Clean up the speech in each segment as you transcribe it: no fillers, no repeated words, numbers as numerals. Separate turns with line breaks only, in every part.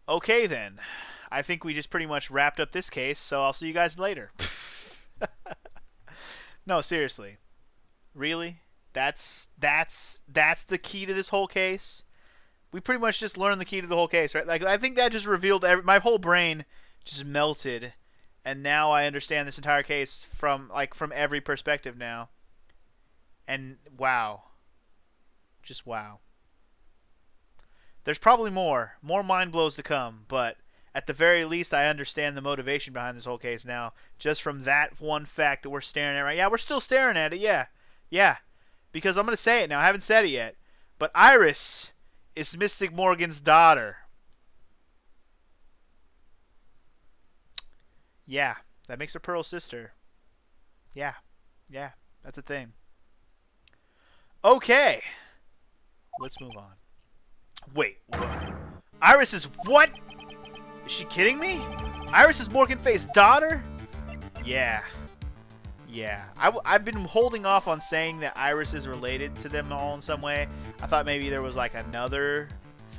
Okay, then. I think we just pretty much wrapped up this case, so I'll see you guys later. No, seriously. Really? That's the key to this whole case? We pretty much just learned the key to the whole case, right? Like, I think that just revealed my whole brain just melted, and now I understand this entire case from every perspective now. And wow. Just wow. There's probably more mind blows to come, but at the very least I understand the motivation behind this whole case now, just from that one fact that we're staring at right. Yeah, we're still staring at it. Yeah, because I'm going to say it now. I haven't said it yet, but Iris is Mystic Morgan's daughter. Yeah, that makes her Pearl's sister. Yeah, that's a thing. Okay, let's move on. Wait, what? Iris is what? Is she kidding me? Iris is Morgan Faye's daughter? Yeah. I've been holding off on saying that Iris is related to them all in some way. I thought maybe there was like another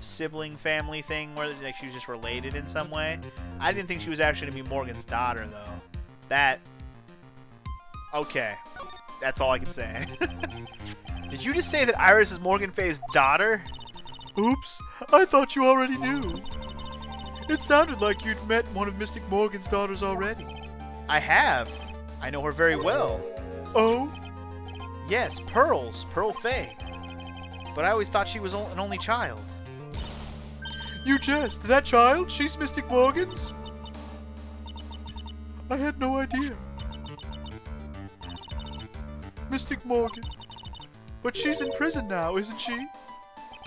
sibling family thing where like she was just related in some way. I didn't think she was actually going to be Morgan's daughter, though. Okay. That's all I can say. Did you just say that Iris is Morgan Faye's daughter? Oops, I thought you already knew. It sounded like you'd met one of Mystic Morgan's daughters already. I have. I know her very well. Oh? Yes, Pearl Faye. But I always thought she was an only child. You jest. That child? She's Mystic Morgan's? I had no idea. Mystic Morgan. But she's in prison now, isn't she?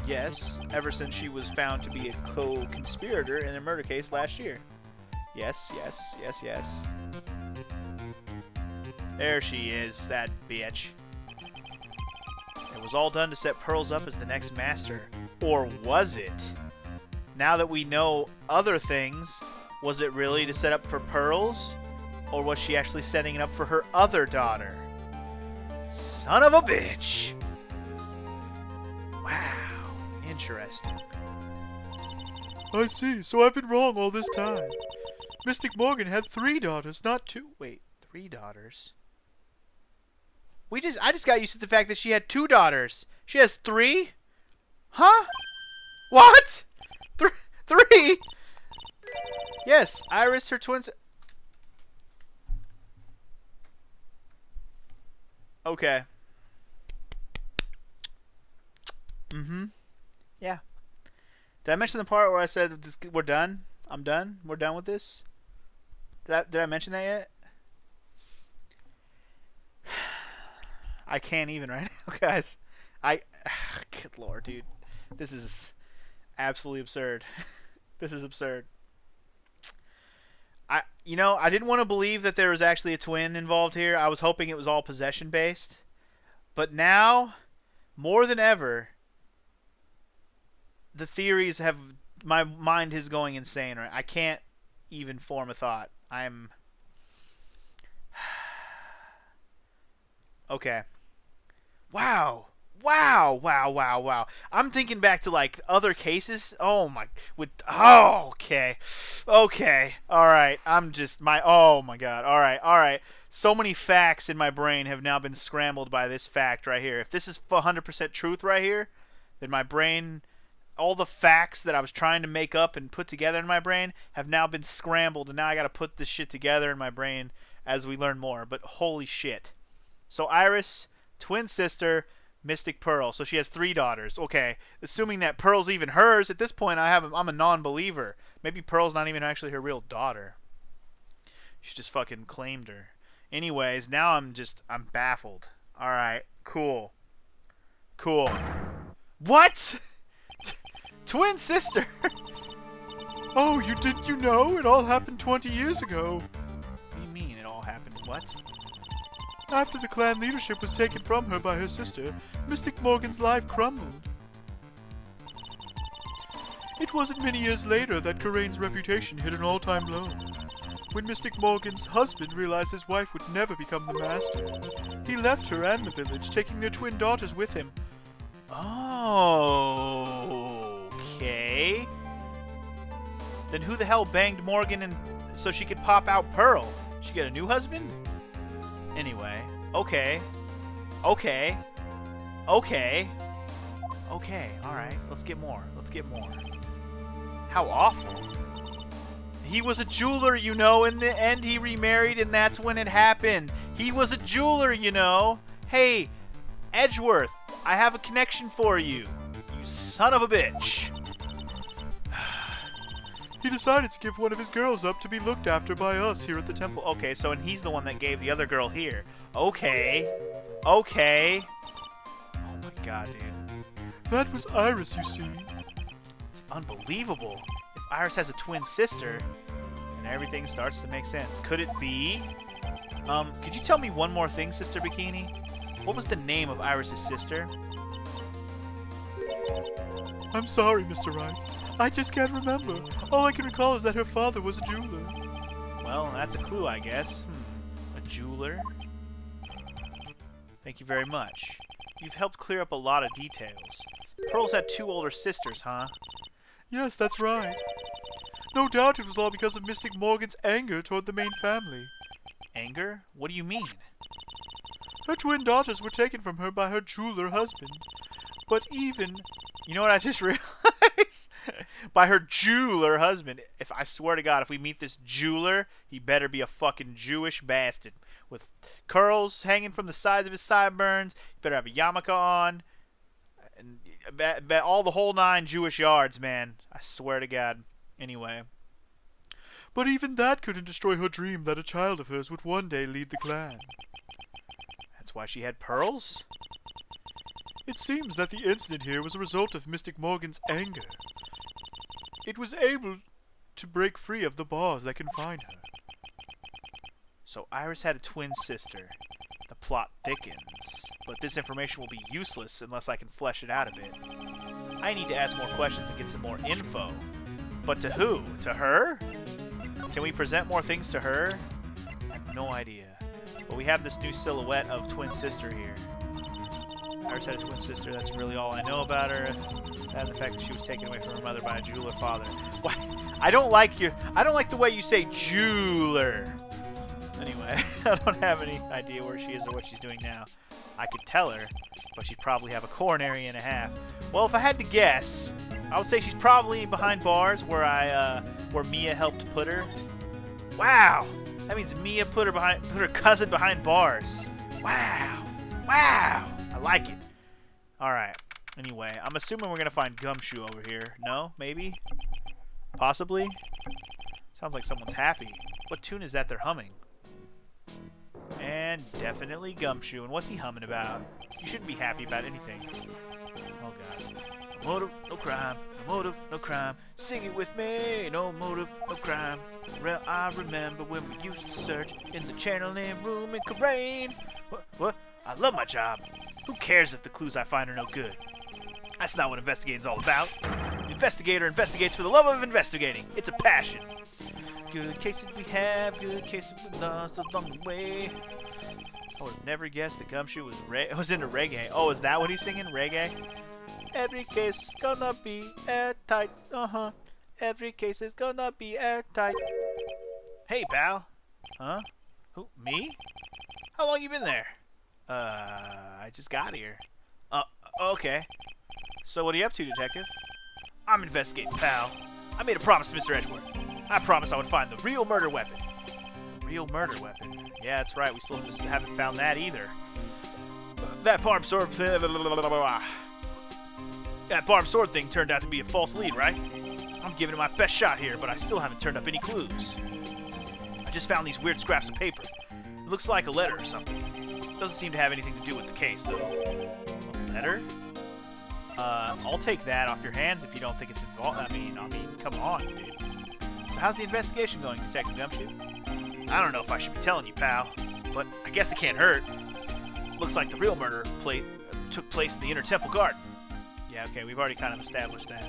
Yes, ever since she was found to be a co-conspirator in a murder case last year. Yes. There she is, that bitch. It was all done to set Pearls up as the next master. Or was it? Now that we know other things, was it really to set up for Pearls? Or was she actually setting it up for her other daughter? Son of a bitch! Wow. Interesting. I see. So I've been wrong all this time. Mystic Morgan had 3 daughters, not 2. Wait, 3 daughters? I just got used to the fact that she had 2 daughters. She has 3? Huh? What? 3? Yes, Iris, her twins. Okay. Yeah. Did I mention the part where I said we're done? I'm done? We're done with this? Did I mention that yet? I can't even right now, guys. Good lord, dude. This is absolutely absurd. This is absurd. I didn't want to believe that there was actually a twin involved here. I was hoping it was all possession based. But now, more than ever, the theories have... My mind is going insane, right? I can't even form a thought. I'm... Okay. Wow. I'm thinking back to, like, other cases. Oh, my... Oh, okay. Okay. Alright. Oh, my God. Alright. So many facts in my brain have now been scrambled by this fact right here. If this is 100% truth right here, then my brain... All the facts that I was trying to make up and put together in my brain have now been scrambled, and now I got to put this shit together in my brain as we learn more. But holy shit. So Iris, twin sister, Mystic Pearl. So she has 3 daughters. Okay, assuming that Pearl's even hers, at this point I'm a non-believer. Maybe Pearl's not even actually her real daughter. She just fucking claimed her. Anyways, now I'm baffled. Alright, cool. What? Twin sister! Oh, didn't you know? It all happened 20 years ago. What do you mean it all happened? What? After the clan leadership was taken from her by her sister, Mystic Morgan's life crumbled. It wasn't many years later that Karain's reputation hit an all-time low. When Mystic Morgan's husband realized his wife would never become the master, he left her and the village, taking their twin daughters with him. Oh... Okay. Then who the hell banged Morgan and so she could pop out Pearl? She get a new husband? Anyway, okay. Okay. Okay. Okay, alright. Let's get more. Let's get more. How awful. He was a jeweler, you know. In the end, he remarried, and that's when it happened. He was a jeweler, you know. Hey, Edgeworth, I have a connection for you. You son of a bitch. He decided to give one of his girls up to be looked after by us here at the temple. Okay, so and he's the one that gave the other girl here. Okay. Okay. Oh my god, dude. That was Iris, you see. It's unbelievable. If Iris has a twin sister, and everything starts to make sense. Could it be? Could you tell me one more thing, Sister Bikini? What was the name of Iris's sister? I'm sorry, Mr. Wright. I just can't remember. All I can recall is that her father was a jeweler. Well, that's a clue, I guess. A jeweler? Thank you very much. You've helped clear up a lot of details. Pearl's had 2 older sisters, huh? Yes, that's right. No doubt it was all because of Mystic Morgan's anger toward the main family. Anger? What do you mean? Her twin daughters were taken from her by her jeweler husband. But even... You know what I just realized? By her jeweler husband. If I swear to God, if we meet this jeweler, he better be a fucking Jewish bastard. With curls hanging from the sides of his sideburns. He better have a yarmulke on. And all the whole 9 Jewish yards, man. I swear to God. Anyway. But even that couldn't destroy her dream that a child of hers would one day lead the clan. That's why she had pearls? It seems that the incident here was a result of Mystic Morgan's anger. It was able to break free of the bars that confine her. So Iris had a twin sister. The plot thickens. But this information will be useless unless I can flesh it out a bit. I need to ask more questions and get some more info. But to who? To her? Can we present more things to her? I have no idea. But we have this new silhouette of twin sister here. Iris had a twin sister. That's really all I know about her. And the fact that she was taken away from her mother by a jeweler father. Why? I don't like the way you say jeweler. Anyway, I don't have any idea where she is or what she's doing now. I could tell her, but she'd probably have a coronary and a half. Well, if I had to guess, I would say she's probably behind bars where Mia helped put her. Wow, that means Mia put her cousin behind bars. Wow, wow, I like it. All right. Anyway, I'm assuming we're gonna find Gumshoe over here. No, maybe, possibly. Sounds like someone's happy. What tune is that they're humming? And definitely Gumshoe. And what's he humming about? You shouldn't be happy about anything. Oh god. No motive, no crime. No motive, no crime. Sing it with me. No motive, no crime. I remember when we used to search in the channeling room in Crane. What? I love my job. Who cares if the clues I find are no good? That's not what investigating's all about. The investigator investigates for the love of investigating. It's a passion. Good cases we have, good cases we lost along the way. I would have never guessed that Gumshoe was into reggae. Oh, is that what he's singing? Reggae? Every case is gonna be airtight. Every case is gonna be airtight. Hey, pal. Huh? Who? Me? How long you been there? I just got here. Okay. So what are you up to, detective? I'm investigating, pal. I made a promise to Mr. Edgeworth. I promised I would find the real murder weapon. Real murder weapon? Yeah, that's right. We still just haven't found that either. That barbed sword... That barbed sword thing turned out to be a false lead, right? I'm giving it my best shot here, but I still haven't turned up any clues. I just found these weird scraps of paper. It looks like a letter or something. Doesn't seem to have anything to do with the case, though. A letter? I'll take that off your hands if you don't think it's involved. I mean, come on, dude. So how's the investigation going, Detective Gumshoe? I don't know if I should be telling you, pal, but I guess it can't hurt. Looks like the real murder took place in the Inner Temple Garden. Yeah, okay, we've already kind of established that.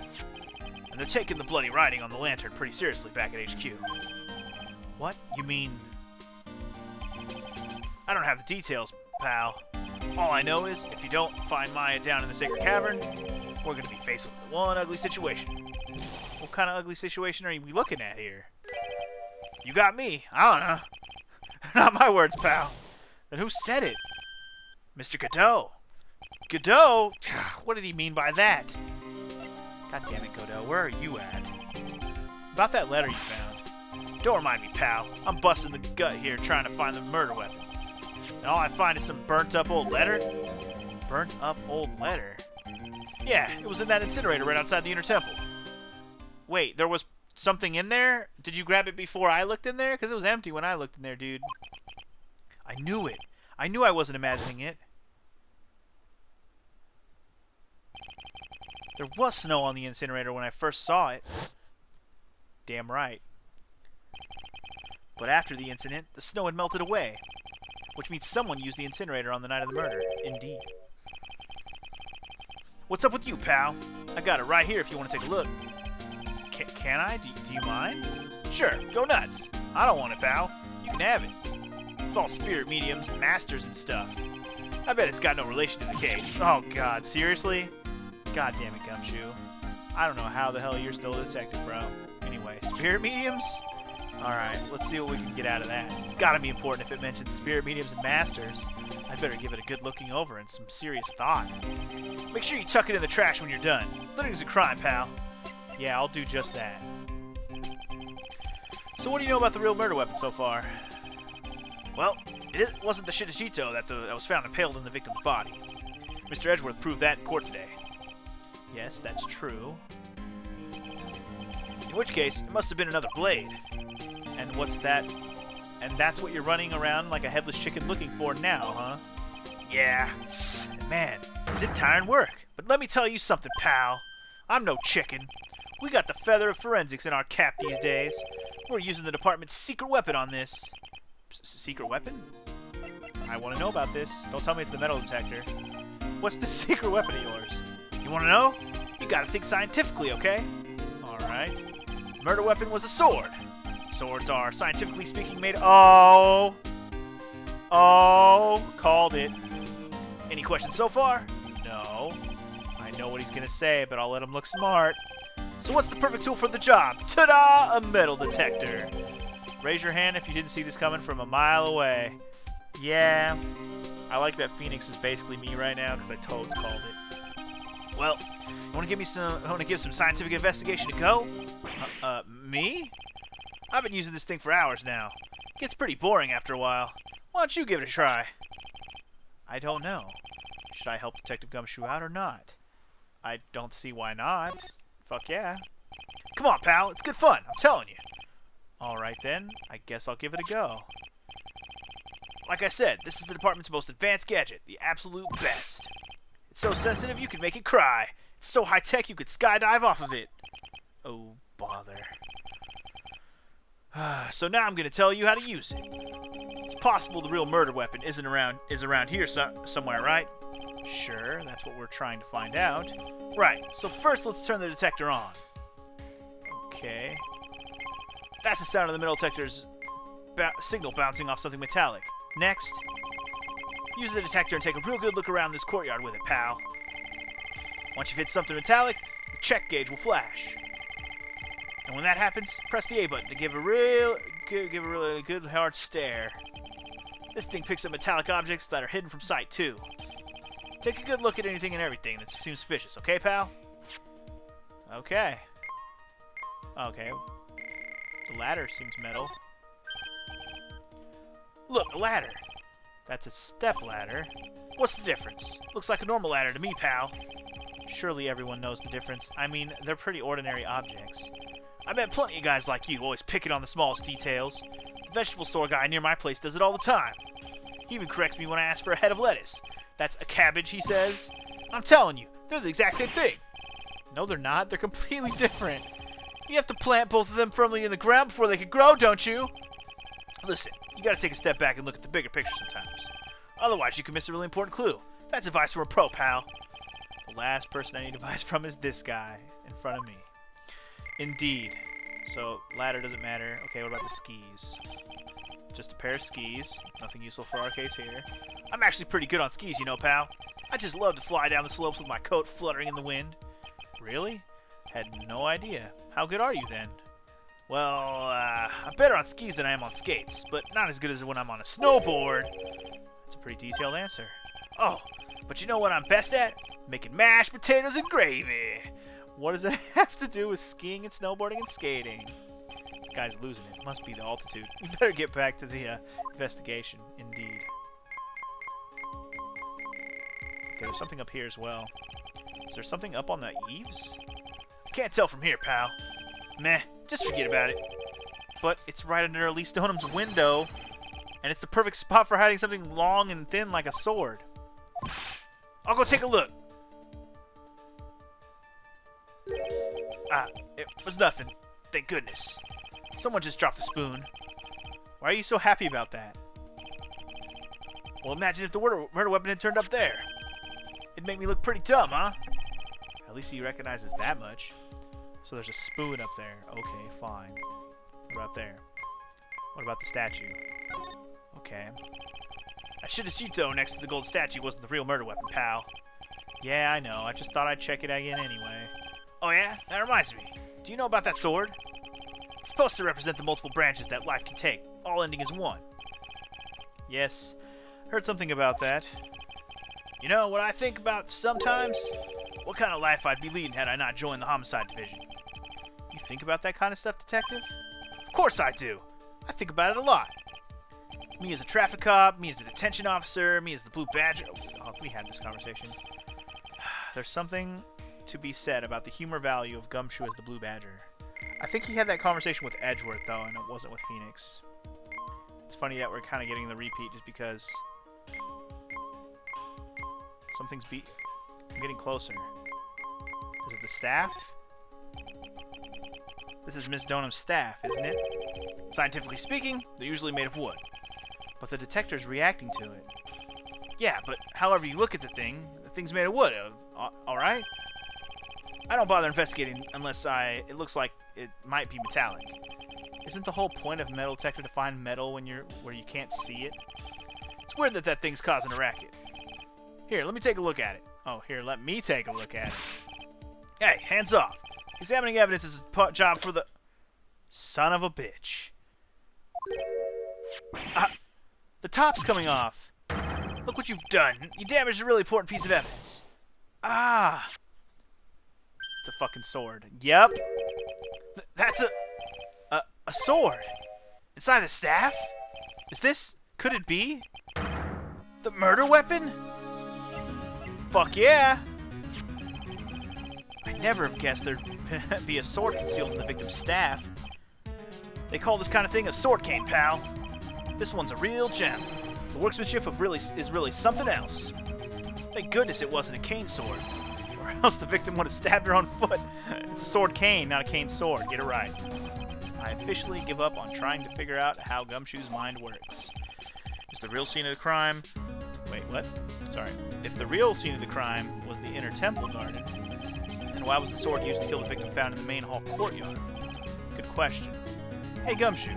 And they're taking the bloody writing on the lantern pretty seriously back at HQ. What? You mean... I don't have the details, pal. All I know is, if you don't find Maya down in the Sacred Cavern, we're going to be faced with one ugly situation. What kind of ugly situation are we looking at here? You got me. I don't know. Not my words, pal. Then who said it? Mr. Godot. Godot? What did he mean by that? God damn it, Godot. Where are you at? About that letter you found. Don't remind me, pal. I'm busting the gut here trying to find the murder weapon. And all I find is some burnt-up old letter? Burnt-up old letter? Yeah, it was in that incinerator right outside the Inner Temple. Wait, there was something in there? Did you grab it before I looked in there? Because it was empty when I looked in there, dude. I knew it. I knew I wasn't imagining it. There was snow on the incinerator when I first saw it. Damn right. But after the incident, the snow had melted away. Which means someone used the incinerator on the night of the murder. Indeed. What's up with you, pal? I got it right here if you want to take a look. Can I? Do you mind? Sure, go nuts. I don't want it, pal. You can have it. It's all spirit mediums, masters, and stuff. I bet it's got no relation to the case. Oh, God, seriously? God damn it, Gumshoe. I don't know how the hell you're still a detective, bro. Anyway, spirit mediums? Alright, let's see what we can get out of that. It's gotta be important if it mentions spirit mediums and masters. I better give it a good looking over and some serious thought. Make sure you tuck it in the trash when you're done. Littering's a crime, pal. Yeah, I'll do just that. So what do you know about the real murder weapon so far? Well, it wasn't the Shitashito that was found impaled in the victim's body. Mr. Edgeworth proved that in court today. Yes, that's true. In which case, it must have been another blade. And what's that? And that's what you're running around like a headless chicken looking for now, huh? Yeah. Man, is it tiring work? But let me tell you something, pal. I'm no chicken. We got the feather of forensics in our cap these days. We're using the department's secret weapon on this. Secret weapon? I want to know about this. Don't tell me it's the metal detector. What's this secret weapon of yours? You want to know? You gotta think scientifically, okay? Alright. Murder weapon was a sword. Swords are, scientifically speaking, made... Oh! Called it. Any questions so far? No. I know what he's gonna say, but I'll let him look smart. So what's the perfect tool for the job? Ta-da! A metal detector. Raise your hand if you didn't see this coming from a mile away. Yeah. I like that Phoenix is basically me right now because I toads called it. Well, you want to give some scientific investigation a go? Me? I've been using this thing for hours now. It gets pretty boring after a while. Why don't you give it a try? I don't know. Should I help Detective Gumshoe out or not? I don't see why not. Fuck yeah. Come on, pal. It's good fun. I'm telling you. Alright then. I guess I'll give it a go. Like I said, this is the department's most advanced gadget. The absolute best. It's so sensitive you could make it cry. It's so high-tech you could skydive off of it. Oh, bother. So now I'm going to tell you how to use it. It's possible the real murder weapon is around here somewhere, right? Sure, that's what we're trying to find out. Right, so first let's turn the detector on. Okay. That's the sound of the metal detector's signal bouncing off something metallic. Next, use the detector and take a real good look around this courtyard with it, pal. Once you've hit something metallic, the check gauge will flash. And when that happens, press the A button to give a really good hard stare. This thing picks up metallic objects that are hidden from sight, too. Take a good look at anything and everything that seems suspicious, okay, pal? Okay. Okay. The ladder seems metal. Look, a ladder. That's a step ladder. What's the difference? Looks like a normal ladder to me, pal. Surely everyone knows the difference. I mean, they're pretty ordinary objects. I met plenty of guys like you, always picking on the smallest details. The vegetable store guy near my place does it all the time. He even corrects me when I ask for a head of lettuce. That's a cabbage, he says. I'm telling you, they're the exact same thing. No, they're not. They're completely different. You have to plant both of them firmly in the ground before they can grow, don't you? Listen, you gotta take a step back and look at the bigger picture sometimes. Otherwise, you can miss a really important clue. That's advice from a pro, pal. The last person I need advice from is this guy in front of me. Indeed. So, ladder doesn't matter. Okay, what about the skis? Just a pair of skis. Nothing useful for our case here. I'm actually pretty good on skis, you know, pal. I just love to fly down the slopes with my coat fluttering in the wind. Really? Had no idea. How good are you then? Well, I'm better on skis than I am on skates, but not as good as when I'm on a snowboard. That's a pretty detailed answer. Oh, but you know what I'm best at? Making mashed potatoes and gravy. What does that have to do with skiing and snowboarding and skating? The guy's losing it. Must be the altitude. We better get back to the investigation. Indeed. Okay, there's something up here as well. Is there something up on the eaves? Can't tell from here, pal. Meh, just forget about it. But it's right under Elise Stonham's window, and it's the perfect spot for hiding something long and thin like a sword. I'll go take a look. Ah, it was nothing. Thank goodness. Someone just dropped a spoon. Why are you so happy about that? Well, imagine if the murder weapon had turned up there. It'd make me look pretty dumb, huh? At least he recognizes that much. So there's a spoon up there. Okay, fine. What about there? What about the statue? Okay. That Shitashito next to the gold statue wasn't the real murder weapon, pal. Yeah, I know. I just thought I'd check it again anyway. Oh yeah? That reminds me. Do you know about that sword? It's supposed to represent the multiple branches that life can take, all ending as one. Yes. Heard something about that. You know what I think about sometimes? What kind of life I'd be leading had I not joined the homicide division. You think about that kind of stuff, detective? Of course I do. I think about it a lot. Me as a traffic cop, me as a detention officer, me as the Blue Badger. Oh, we had this conversation. There's something to be said about the humor value of Gumshoe as the Blue Badger. I think he had that conversation with Edgeworth, though, and it wasn't with Phoenix. It's funny that we're kind of getting the repeat just because something's I'm getting closer. Is it the staff? This is Miss Donham's staff, isn't it? Scientifically speaking, they're usually made of wood. But the detector's reacting to it. Yeah, but however you look at the thing's made of wood. Alright? I don't bother investigating unless it looks like it might be metallic. Isn't the whole point of metal detector to find metal where you can't see it? It's weird that thing's causing a racket. Here, let me take a look at it. Oh, here, let me take a look at it. Hey, hands off. Examining evidence is a job for the... Son of a bitch. The top's coming off. Look what you've done. You damaged a really important piece of evidence. Ah. It's a fucking sword. Yep. That's a sword. Inside the staff? Is this... Could it be? The murder weapon? Fuck yeah! I never have guessed there'd be a sword concealed in the victim's staff. They call this kind of thing a sword cane, pal. This one's a real gem. The workmanship is really something else. Thank goodness it wasn't a cane sword, or else the victim would have stabbed her own foot. It's a sword cane, not a cane sword. Get it right. I officially give up on trying to figure out how Gumshoe's mind works. Is the real scene of the crime... Wait, what? Sorry. If the real scene of the crime was the inner temple garden, then why was the sword used to kill the victim found in the main hall courtyard? Good question. Hey, Gumshoe.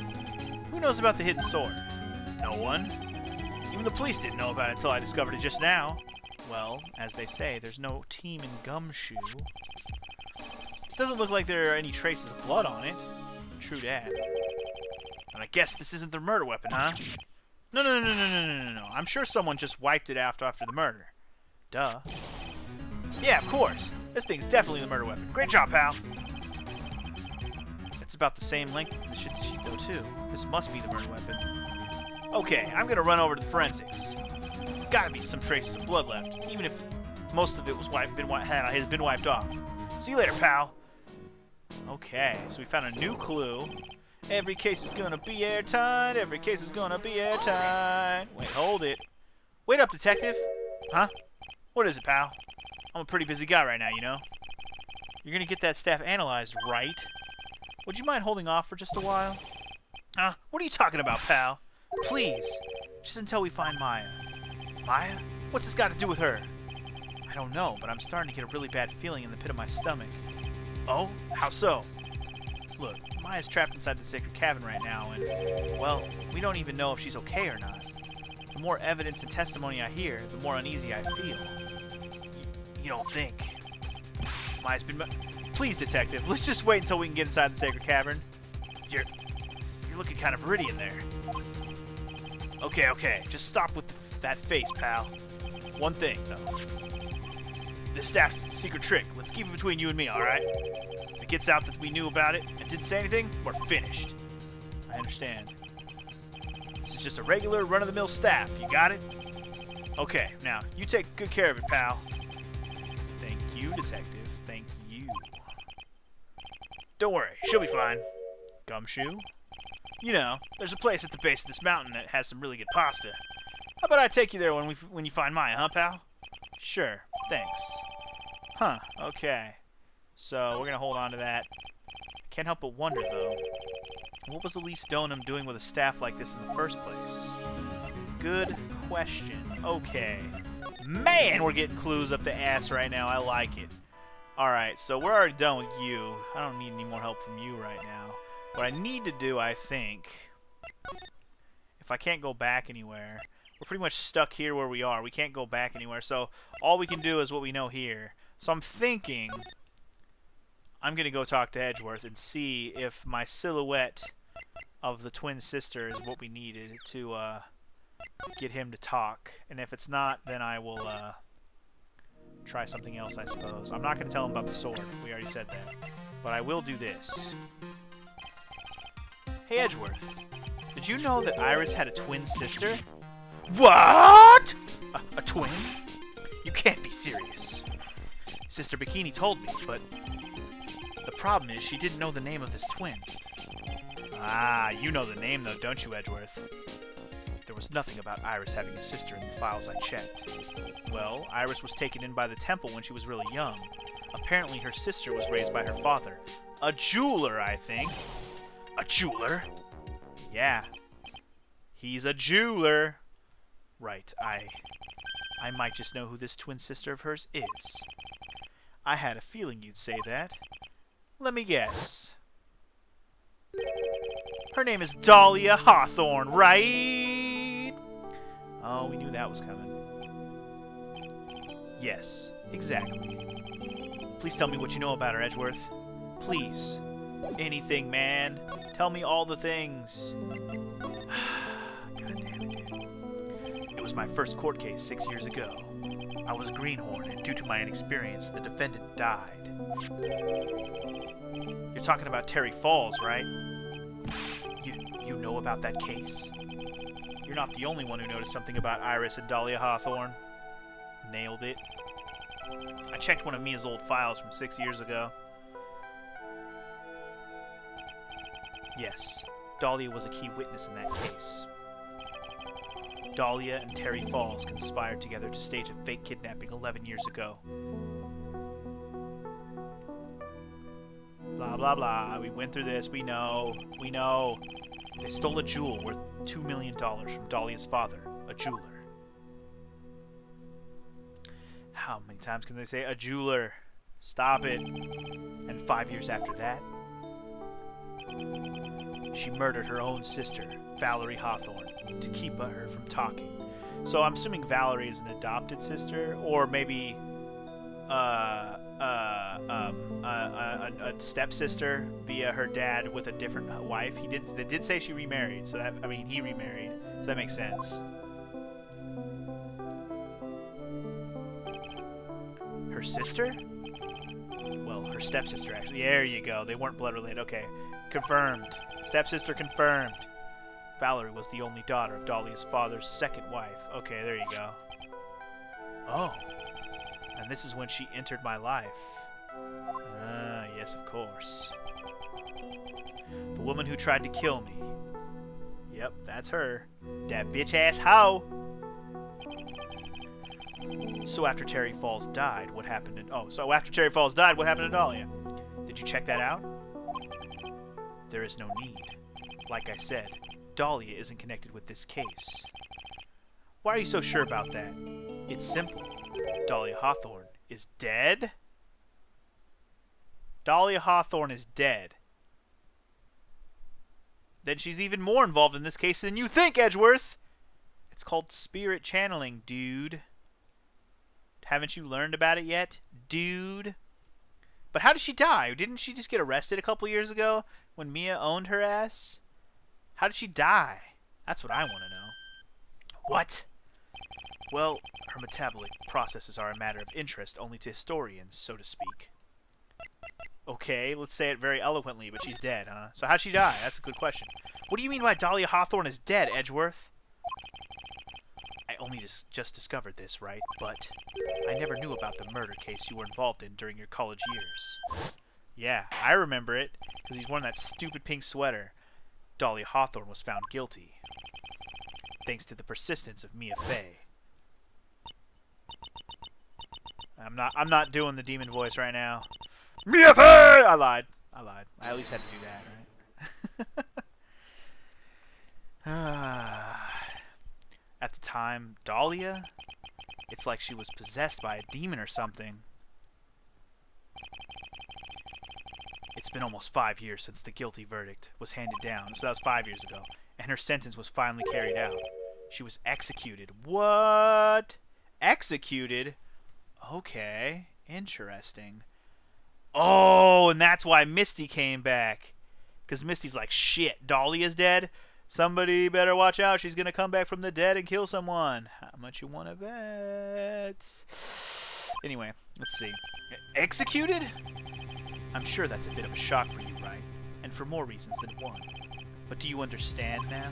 Who knows about the hidden sword? No one. Even the police didn't know about it until I discovered it just now. Well, as they say, there's no team in Gumshoe. Doesn't look like there are any traces of blood on it. True dat. And I guess this isn't the murder weapon, huh? No. I'm sure someone just wiped it out after the murder. Duh. Yeah, of course. This thing's definitely the murder weapon. Great job, pal. It's about the same length as the Shitashito, too. This must be the murder weapon. Okay, I'm gonna run over to the forensics. There's gotta be some traces of blood left, even if most of it was has been wiped off. See you later, pal. Okay, so we found a new clue. Every case is gonna be airtight. Every case is gonna be airtight. Wait, hold it. Wait up, detective. Huh? What is it, pal? I'm a pretty busy guy right now, you know. You're gonna get that staff analyzed, right? Would you mind holding off for just a while? What are you talking about, pal? Please. Just until we find Maya. Maya? What's this got to do with her? I don't know, but I'm starting to get a really bad feeling in the pit of my stomach. Oh? How so? Look, Maya's trapped inside the sacred cavern right now, and, well, we don't even know if she's okay or not. The more evidence and testimony I hear, the more uneasy I feel. You don't think. Maya's been... Please, detective, let's just wait until we can get inside the sacred cavern. You're looking kind of riddy in there. Okay, just stop with that face, pal. One thing, though. This staff's a secret trick. Let's keep it between you and me, alright? If it gets out that we knew about it and didn't say anything, we're finished. I understand. This is just a regular run-of-the-mill staff. You got it? Okay, now, you take good care of it, pal. Thank you, detective. Thank you. Don't worry, she'll be fine. Gumshoe? You know, there's a place at the base of this mountain that has some really good pasta. How about I take you there when you find mine, huh, pal? Sure, thanks. Huh, okay. So, we're gonna hold on to that. Can't help but wonder, though. What was Elise Donham doing with a staff like this in the first place? Good question. Okay. Man, we're getting clues up the ass right now. I like it. Alright, so we're already done with you. I don't need any more help from you right now. What I need to do, I think, if I can't go back anywhere, we're pretty much stuck here where we are. We can't go back anywhere, so all we can do is what we know here. So I'm thinking I'm going to go talk to Edgeworth and see if my silhouette of the twin sister is what we needed to get him to talk. And if it's not, then I will try something else, I suppose. I'm not going to tell him about the sword. We already said that. But I will do this. Hey, Edgeworth. Did you know that Iris had a twin sister? What? A twin? You can't be serious. Sister Bikini told me, but the problem is she didn't know the name of this twin. Ah, you know the name, though, don't you, Edgeworth? There was nothing about Iris having a sister in the files I checked. Well, Iris was taken in by the temple when she was really young. Apparently her sister was raised by her father. A jeweler, I think. A jeweler? Yeah. He's a jeweler. Right, I might just know who this twin sister of hers is. I had a feeling you'd say that. Let me guess. Her name is Dahlia Hawthorne, right? Oh, we knew that was coming. Yes, exactly. Please tell me what you know about her, Edgeworth. Please. Anything, man. Tell me all the things. God damn it, dude. It was my first court case 6 years ago. I was a greenhorn, and due to my inexperience, the defendant died. You're talking about Terry Falls, right? You know about that case? You're not the only one who noticed something about Iris and Dahlia Hawthorne. Nailed it. I checked one of Mia's old files from 6 years ago. Yes, Dahlia was a key witness in that case. Dahlia and Terry Falls conspired together to stage a fake kidnapping 11 years ago. Blah, blah, blah. We went through this. We know. We know. They stole a jewel worth $2 million from Dahlia's father, a jeweler. How many times can they say a jeweler? Stop it. And 5 years after that, she murdered her own sister, Valerie Hawthorne, to keep her from talking. So I'm assuming Valerie is an adopted sister, or maybe a stepsister via her dad with a different wife. They did say she remarried, so that, I mean, he remarried, so that makes sense. Her sister? Well, her stepsister, actually. There you go. They weren't blood related. Okay. Confirmed. Stepsister confirmed. Valerie was the only daughter of Dahlia's father's second wife. Okay, there you go. Oh. And this is when she entered my life. Ah, yes, of course. The woman who tried to kill me. Yep, that's her. That bitch-ass hoe. So after Terry Falls died, what happened to... so after Terry Falls died, what happened to Dahlia? Did you check that out? There is no need. Like I said, Dahlia isn't connected with this case. Why are you so sure about that? It's simple. Dahlia Hawthorne is dead? Dahlia Hawthorne is dead. Then she's even more involved in this case than you think, Edgeworth! It's called spirit channeling, dude. Haven't you learned about it yet, dude? But how did she die? Didn't she just get arrested a couple years ago when Mia owned her ass? How did she die? That's what I want to know. What? Well, her metabolic processes are a matter of interest only to historians, so to speak. Okay, let's say it very eloquently, but she's dead, huh? So how'd she die? That's a good question. What do you mean by Dahlia Hawthorne is dead, Edgeworth? I only just discovered this, right? But I never knew about the murder case you were involved in during your college years. Yeah, I remember it, because he's wearing that stupid pink sweater. Dahlia Hawthorne was found guilty, thanks to the persistence of Mia Fey. I'm not doing the demon voice right now. Mia Fey! I lied. I at least had to do that, right? At the time, Dahlia? It's like she was possessed by a demon or something. It's been almost 5 years since the guilty verdict was handed down, so that was 5 years ago, and her sentence was finally carried out. She was executed. What? Executed? Okay, interesting. Oh, and that's why Misty came back. Because Misty's like, shit, Dahlia's dead? Somebody better watch out. She's going to come back from the dead and kill someone. How much you want to bet? Anyway, let's see. Executed? I'm sure that's a bit of a shock for you, right? And for more reasons than one. But do you understand now?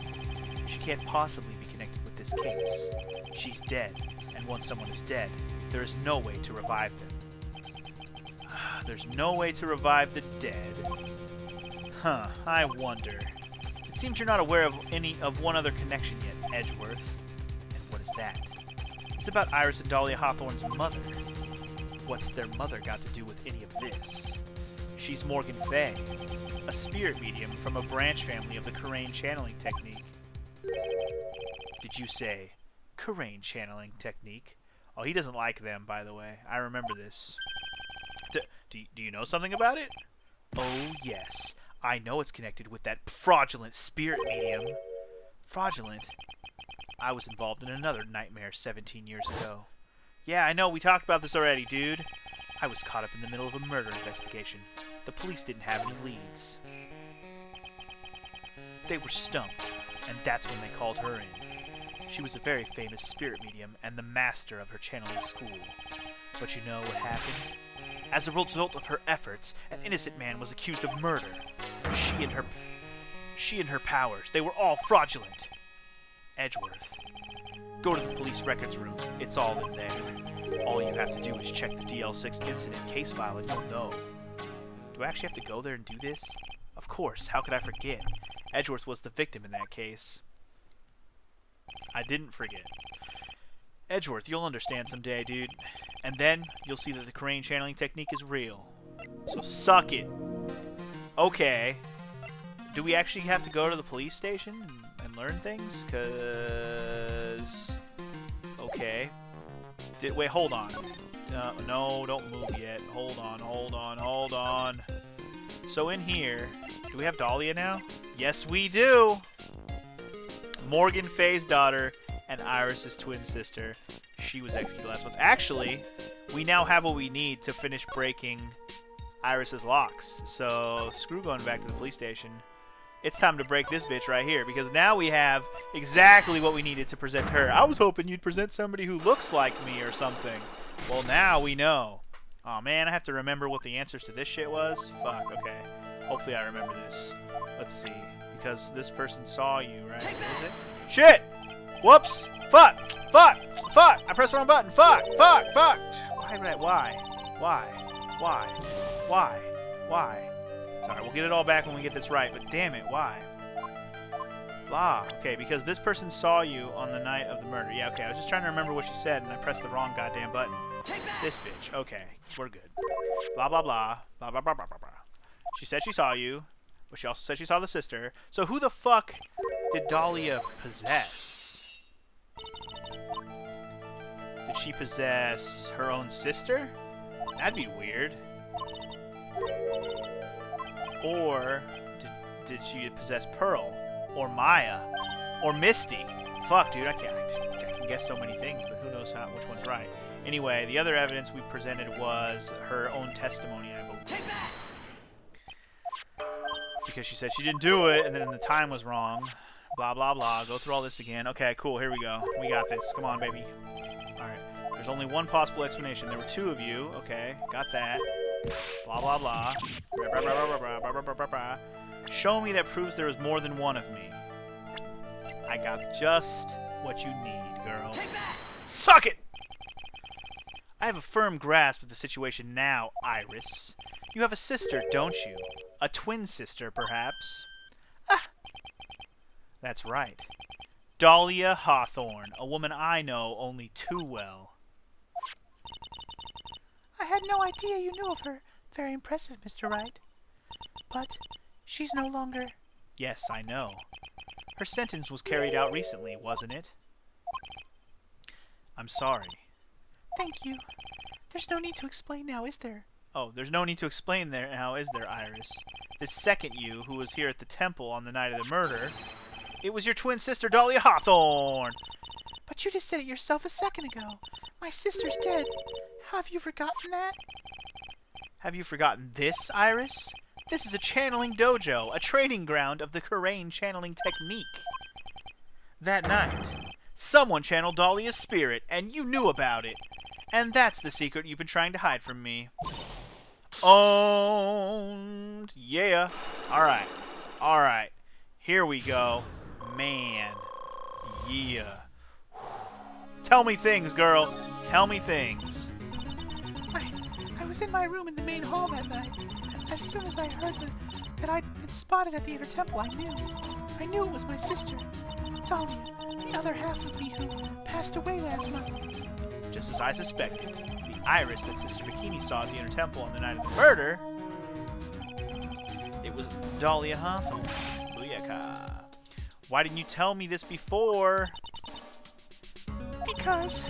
She can't possibly be connected with this case. She's dead, and once someone is dead, there is no way to revive them. There's no way to revive the dead. Huh, I wonder. It seems you're not aware of one other connection yet, Edgeworth. And what is that? It's about Iris and Dahlia Hawthorne's mother. What's their mother got to do with any of this? She's Morgan Fey, a spirit medium from a branch family of the Karain channeling technique. Did you say Karain channeling technique? Oh, he doesn't like them, by the way. I remember this. Do you know something about it? Oh, yes. I know it's connected with that fraudulent spirit medium. Fraudulent? I was involved in another nightmare 17 years ago. Yeah, I know. We talked about this already, dude. I was caught up in the middle of a murder investigation. The police didn't have any leads. They were stumped, and that's when they called her in. She was a very famous spirit medium and the master of her channeling school. But you know what happened? As a result of her efforts, an innocent man was accused of murder. She and her powers, they were all fraudulent. Edgeworth. Go to the police records room. It's all in there. All you have to do is check the DL6 incident case file and you'll know. Do I actually have to go there and do this? Of course, how could I forget? Edgeworth was the victim in that case. I didn't forget. Edgeworth, you'll understand someday, dude. And then, you'll see that the Karain channeling technique is real. So suck it. Okay. Do we actually have to go to the police station and learn things? Cause... Okay. Wait, hold on. No, don't move yet. Hold on. So in here, do we have Dahlia now? Yes, we do! Morgan Fey's daughter and Iris's twin sister. She was executed last month. Actually, we now have what we need to finish breaking Iris's locks. So, screw going back to the police station. It's time to break this bitch right here, because now we have exactly what we needed to present her. I was hoping you'd present somebody who looks like me or something. Well, now we know. Oh man, I have to remember what the answers to this shit was? Fuck, okay. Hopefully I remember this. Let's see. Because this person saw you, right? Is it? Shit! Whoops! Fuck! Fuck! Fuck! I pressed the wrong button! Fuck! Fuck! Fuck! Why? Sorry, we'll get it all back when we get this right, but damn it, why? Blah. Okay, because this person saw you on the night of the murder. Yeah, okay, I was just trying to remember what she said, and I pressed the wrong goddamn button. This bitch. Okay, we're good. Blah, blah, blah. Blah, blah, blah, blah, blah, blah. She said she saw you, but she also said she saw the sister. So who the fuck did Dahlia possess? Did she possess her own sister? That'd be weird. Or did she possess Pearl? Or Maya? Or Misty? Fuck, dude, I can guess so many things, but who knows which one's right. Anyway, the other evidence we presented was her own testimony, I because she said she didn't do it, and then the time was wrong. Blah, blah, blah. Go through all this again. Okay, cool. Here we go. We got this. Come on, baby. Alright. There's only one possible explanation. There were two of you. Okay, got that. Blah, blah, blah. Show me that proves there is more than one of me. I got just what you need, girl. Suck it! I have a firm grasp of the situation now, Iris. You have a sister, don't you? A twin sister, perhaps? Ah! That's right. Dahlia Hawthorne, a woman I know only too well.
I had no idea you knew of her. Very impressive, Mr. Wright. But she's no longer...
Yes, I know. Her sentence was carried out recently, wasn't it? I'm sorry.
Thank you. There's no need to explain now, is there?
Oh, there's no need to explain there now, is there, Iris? This second you, who was here at the temple on the night of the murder, it was your twin sister, Dahlia Hawthorne!
But you just said it yourself a second ago. My sister's dead. Have you forgotten that?
Have you forgotten this, Iris? This is a channeling dojo, a training ground of the Kurain channeling technique. That night, someone channeled Dahlia's spirit, and you knew about it. And that's the secret you've been trying to hide from me. Owned. Yeah. Alright. Alright. Here we go. Man. Yeah. Tell me things, girl. Tell me things.
I was in my room in the main hall that night. As soon as I heard that I'd been spotted at the inner temple, I knew it was my sister, Dahlia, the other half of me who passed away last month.
Just as I suspected. The Iris that Sister Bikini saw at the inner temple on the night of the murder, it was Dahlia Hawthorne. Booyaka. Why didn't you tell me this before?
Because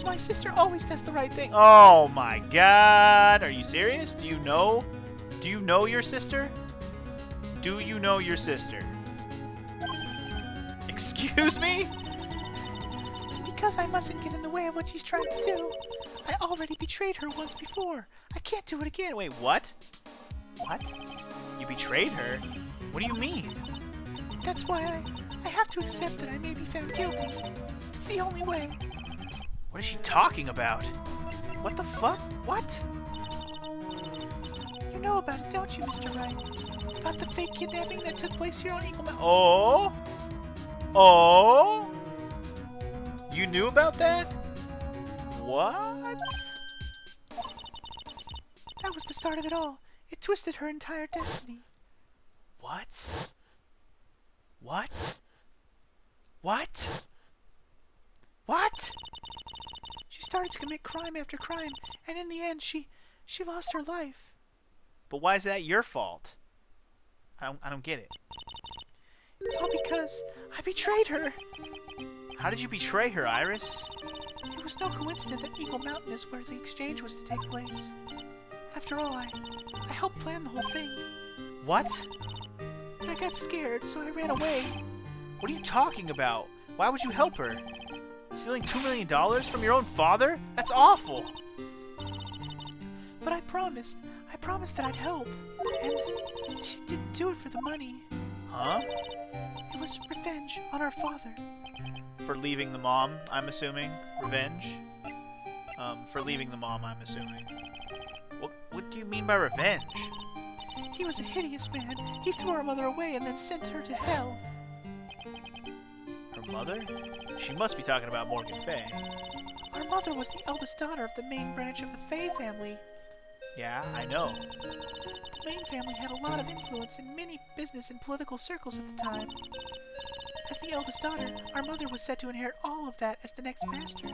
my sister always does the right thing.
Oh my god. Are you serious? Do you know? Do you know your sister? Do you know your sister? Excuse me?
Because I mustn't get in the way of what she's trying to do. I already betrayed her once before. I can't do it again.
Wait, what? What? You betrayed her? What do you mean?
That's why I have to accept that I may be found guilty. It's the only way.
What is she talking about? What the fuck? What?
You know about it, don't you, Mr. Wright? About the fake kidnapping that took place here on Eagle Mountain.
Oh? Oh? You knew about that? What?
That was the start of it all. It twisted her entire destiny.
What? What? What? What?
She started to commit crime after crime, and in the end, she lost her life.
But why is that your fault? I don't get it.
It's all because I betrayed her.
How did you betray her, Iris?
It was no coincidence that Eagle Mountain is where the exchange was to take place. After all, I helped plan the whole thing.
What?
But I got scared, so I ran away.
What are you talking about? Why would you help her? Stealing $2 million from your own father? That's awful.
But I promised that I'd help. And she didn't do it for the money.
Huh?
It was revenge on our father.
For leaving the mom, I'm assuming? Revenge? For leaving the mom, I'm assuming. What do you mean by revenge?
He was a hideous man. He threw our mother away and then sent her to hell.
Her mother? She must be talking about Morgan Fay.
Our mother was the eldest daughter of the main branch of the Fay family.
Yeah, I know.
The main family had a lot of influence in many business and political circles at the time. As the eldest daughter, our mother was said to inherit all of that as the next master.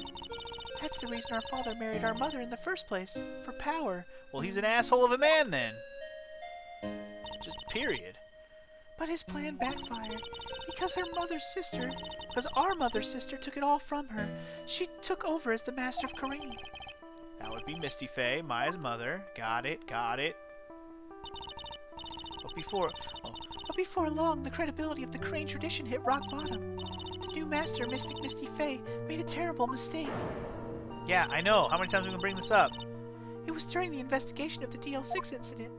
That's the reason our father married our mother in the first place, for power.
Well, he's an asshole of a man then. Just period.
But his plan backfired, because our mother's sister took it all from her. She took over as the master of Kurain.
That would be Misty Fay, Maya's mother. Got it, got it. But
before long, the credibility of the Kurain tradition hit rock bottom. The new master, Mystic Misty Fay, made a terrible mistake.
Yeah, I know. How many times are we going to bring this up?
It was during the investigation of the DL6 incident.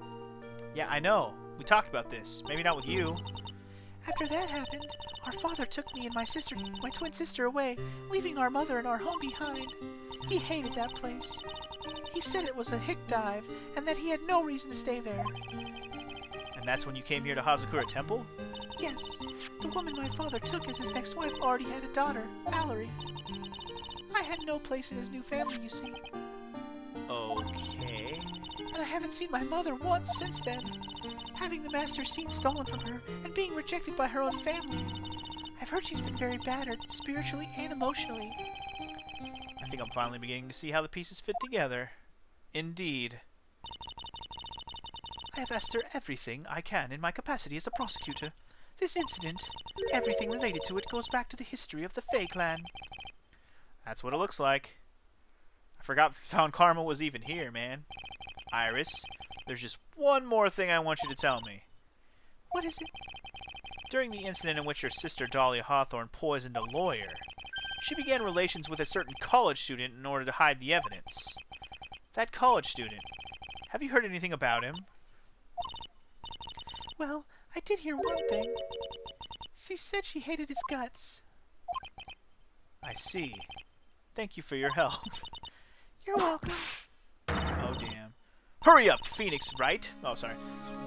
Yeah, I know. We talked about this. Maybe not with you.
After that happened, our father took me and my twin sister away, leaving our mother and our home behind. He hated that place. He said it was a hick dive, and that he had no reason to stay there.
And that's when you came here to Hazakura Temple?
Yes. The woman my father took as his next wife already had a daughter, Valerie. I had no place in his new family, you see.
Okay.
And I haven't seen my mother once since then. Having the master's seat stolen from her and being rejected by her own family. I've heard she's been very battered, spiritually and emotionally.
I think I'm finally beginning to see how the pieces fit together. Indeed.
I have asked her everything I can in my capacity as a prosecutor. This incident, everything related to it, goes back to the history of the Fae clan.
That's what it looks like. I forgot Found Karma was even here, man. Iris, there's just one more thing I want you to tell me.
What is it?
During the incident in which your sister Dahlia Hawthorne poisoned a lawyer, she began relations with a certain college student in order to hide the evidence. That college student, have you heard anything about him?
Well, I did hear one thing. She said she hated his guts.
I see. Thank you for your help.
You're welcome.
Oh, damn. Hurry up, Phoenix Wright. Oh, sorry.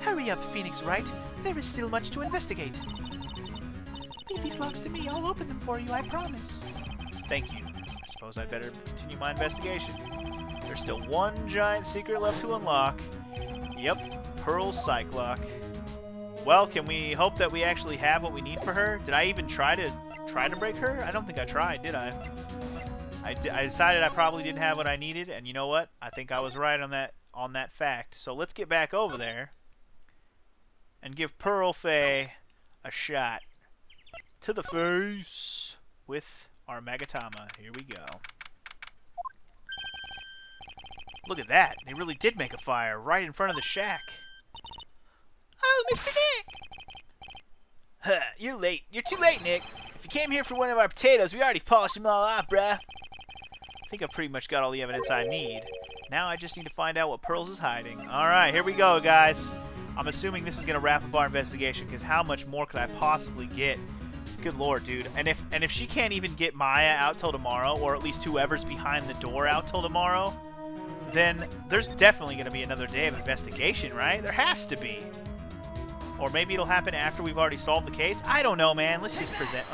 Hurry up, Phoenix Wright. There is still much to investigate. Leave these locks to me. I'll open them for you, I promise.
Thank you. I suppose I'd better continue my investigation. There's still one giant secret left to unlock. Yep, Pearl's psyche-lock. Well, can we hope that we actually have what we need for her? Did I even try to break her? I don't think I tried, did I? I decided I probably didn't have what I needed, and you know what? I think I was right on that fact. So let's get back over there and give Pearl Faye a shot to the face with our Magatama. Here we go. Look at that. They really did make a fire right in front of the shack.
Oh, Mr. Nick!
Huh, you're late. You're too late, Nick. If you came here for one of our potatoes, we already polished them all off, bruh. I think I've pretty much got all the evidence I need. Now I just need to find out what Pearls is hiding. Alright, here we go, guys. I'm assuming this is going to wrap up our investigation, because how much more could I possibly get? Good lord, dude. And if she can't even get Maya out till tomorrow, or at least whoever's behind the door out till tomorrow, then there's definitely going to be another day of investigation, right? There has to be. Or maybe it'll happen after we've already solved the case. I don't know, man. Let's just present.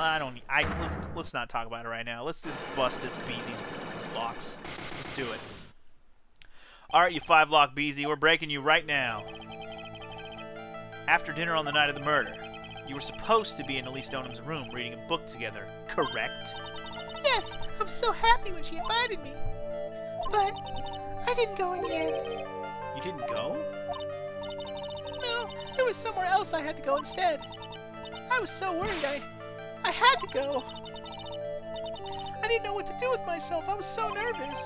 Let's not talk about it right now. Let's just bust this Beezy's locks. Let's do it. All right, you 5-lock Beezy, we're breaking you right now. After dinner on the night of the murder, you were supposed to be in Elise Donham's room reading a book together, correct?
Yes, I was so happy when she invited me. But I didn't go in the end.
You didn't go?
No, there was somewhere else I had to go instead. I was so worried I had to go. I didn't know what to do with myself. I was so nervous.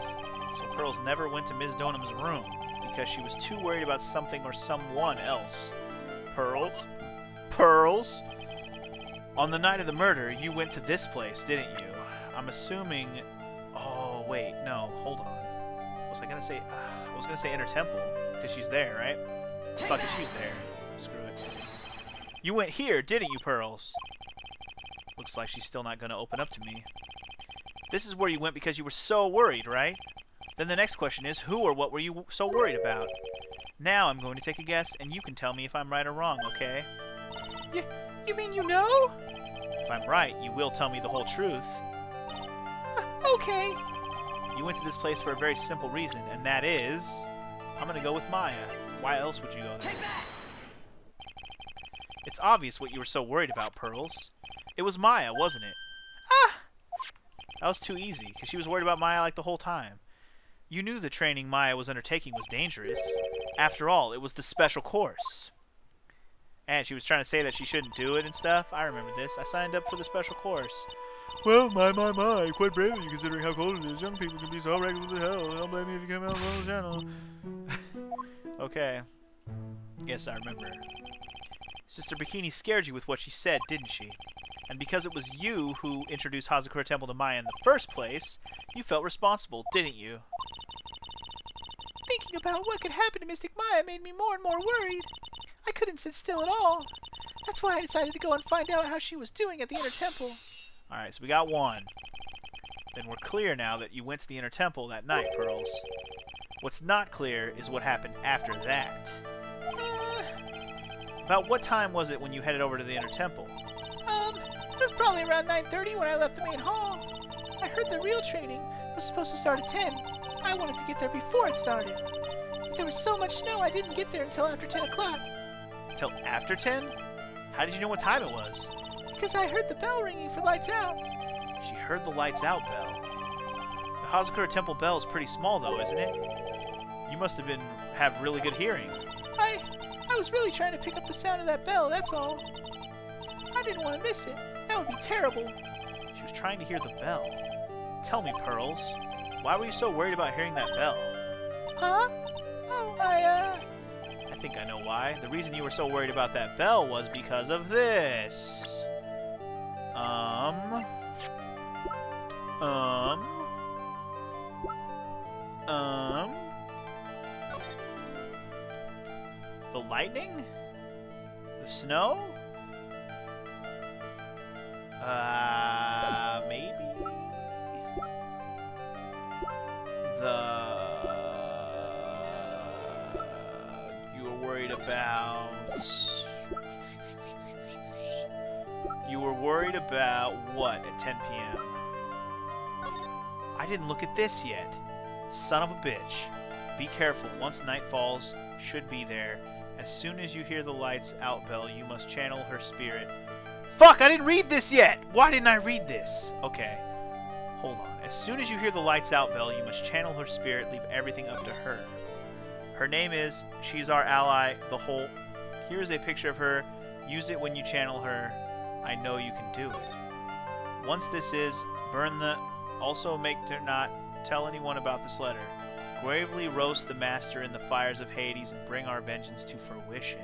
So Pearls never went to Ms. Donham's room because she was too worried about something or someone else. Pearls? Pearls? On the night of the murder, you went to this place, didn't you? I'm assuming... Oh, wait, no, hold on. Was I gonna say... I was gonna say Inner Temple, because she's there, right? Fuck it, she's there. Screw it. You went here, didn't you, Pearls? Looks like she's still not gonna open up to me. This is where you went because you were so worried, right? Then the next question is, who or what were you so worried about? Now I'm going to take a guess, and you can tell me if I'm right or wrong, okay?
You mean you know?
If I'm right, you will tell me the whole truth.
Okay.
You went to this place for a very simple reason, and that is... I'm gonna go with Maya. Why else would you go there? It's obvious what you were so worried about, Pearls. It was Maya, wasn't it?
Ah!
That was too easy, because she was worried about Maya like the whole time. You knew the training Maya was undertaking was dangerous. After all, it was the special course. And she was trying to say that she shouldn't do it and stuff. I remember this. I signed up for the special course. Well, my, quite brave of you considering how cold it is. Young people can be so regular as hell. Don't blame me if you come out on the channel. Okay. Yes, I remember. Sister Bikini scared you with what she said, didn't she? And because it was you who introduced Hazakura Temple to Maya in the first place, you felt responsible, didn't you?
Thinking about what could happen to Mystic Maya made me more and more worried. I couldn't sit still at all. That's why I decided to go and find out how she was doing at the inner temple.
Alright, so we got one. Then we're clear now that you went to the inner temple that night, Pearls. What's not clear is what happened after that. About what time was it when you headed over to the inner temple?
It was probably around 9:30 when I left the main hall. I heard the real training was supposed to start at 10. I wanted to get there before it started. But there was so much snow I didn't get there until after 10 o'clock.
Till after 10? How did you know what time it was?
Because I heard the bell ringing for lights out.
She heard the lights out bell. The Hazakura Temple bell is pretty small though, isn't it? You must have really good hearing.
I was really trying to pick up the sound of that bell, that's all. I didn't want to miss it. That would be terrible.
She was trying to hear the bell. Tell me, Pearls, why were you so worried about hearing that bell?
Huh? Oh, I
think I know why. The reason you were so worried about that bell was because of this. The lightning? The snow? Maybe? You were worried about... You were worried about what at 10 p.m.? I didn't look at this yet. Son of a bitch. Be careful. Once night falls, should be there. As soon as you hear the lights out bell, you must channel her spirit. Fuck, I didn't read this yet! Why didn't I read this? Okay. Hold on. As soon as you hear the lights out bell, you must channel her spirit, leave everything up to her. Her name is, she's our ally, the whole... Here's a picture of her. Use it when you channel her. I know you can do it. Once this is, burn the... Also make her not tell anyone about this letter. Gravely roast the master in the fires of Hades and bring our vengeance to fruition.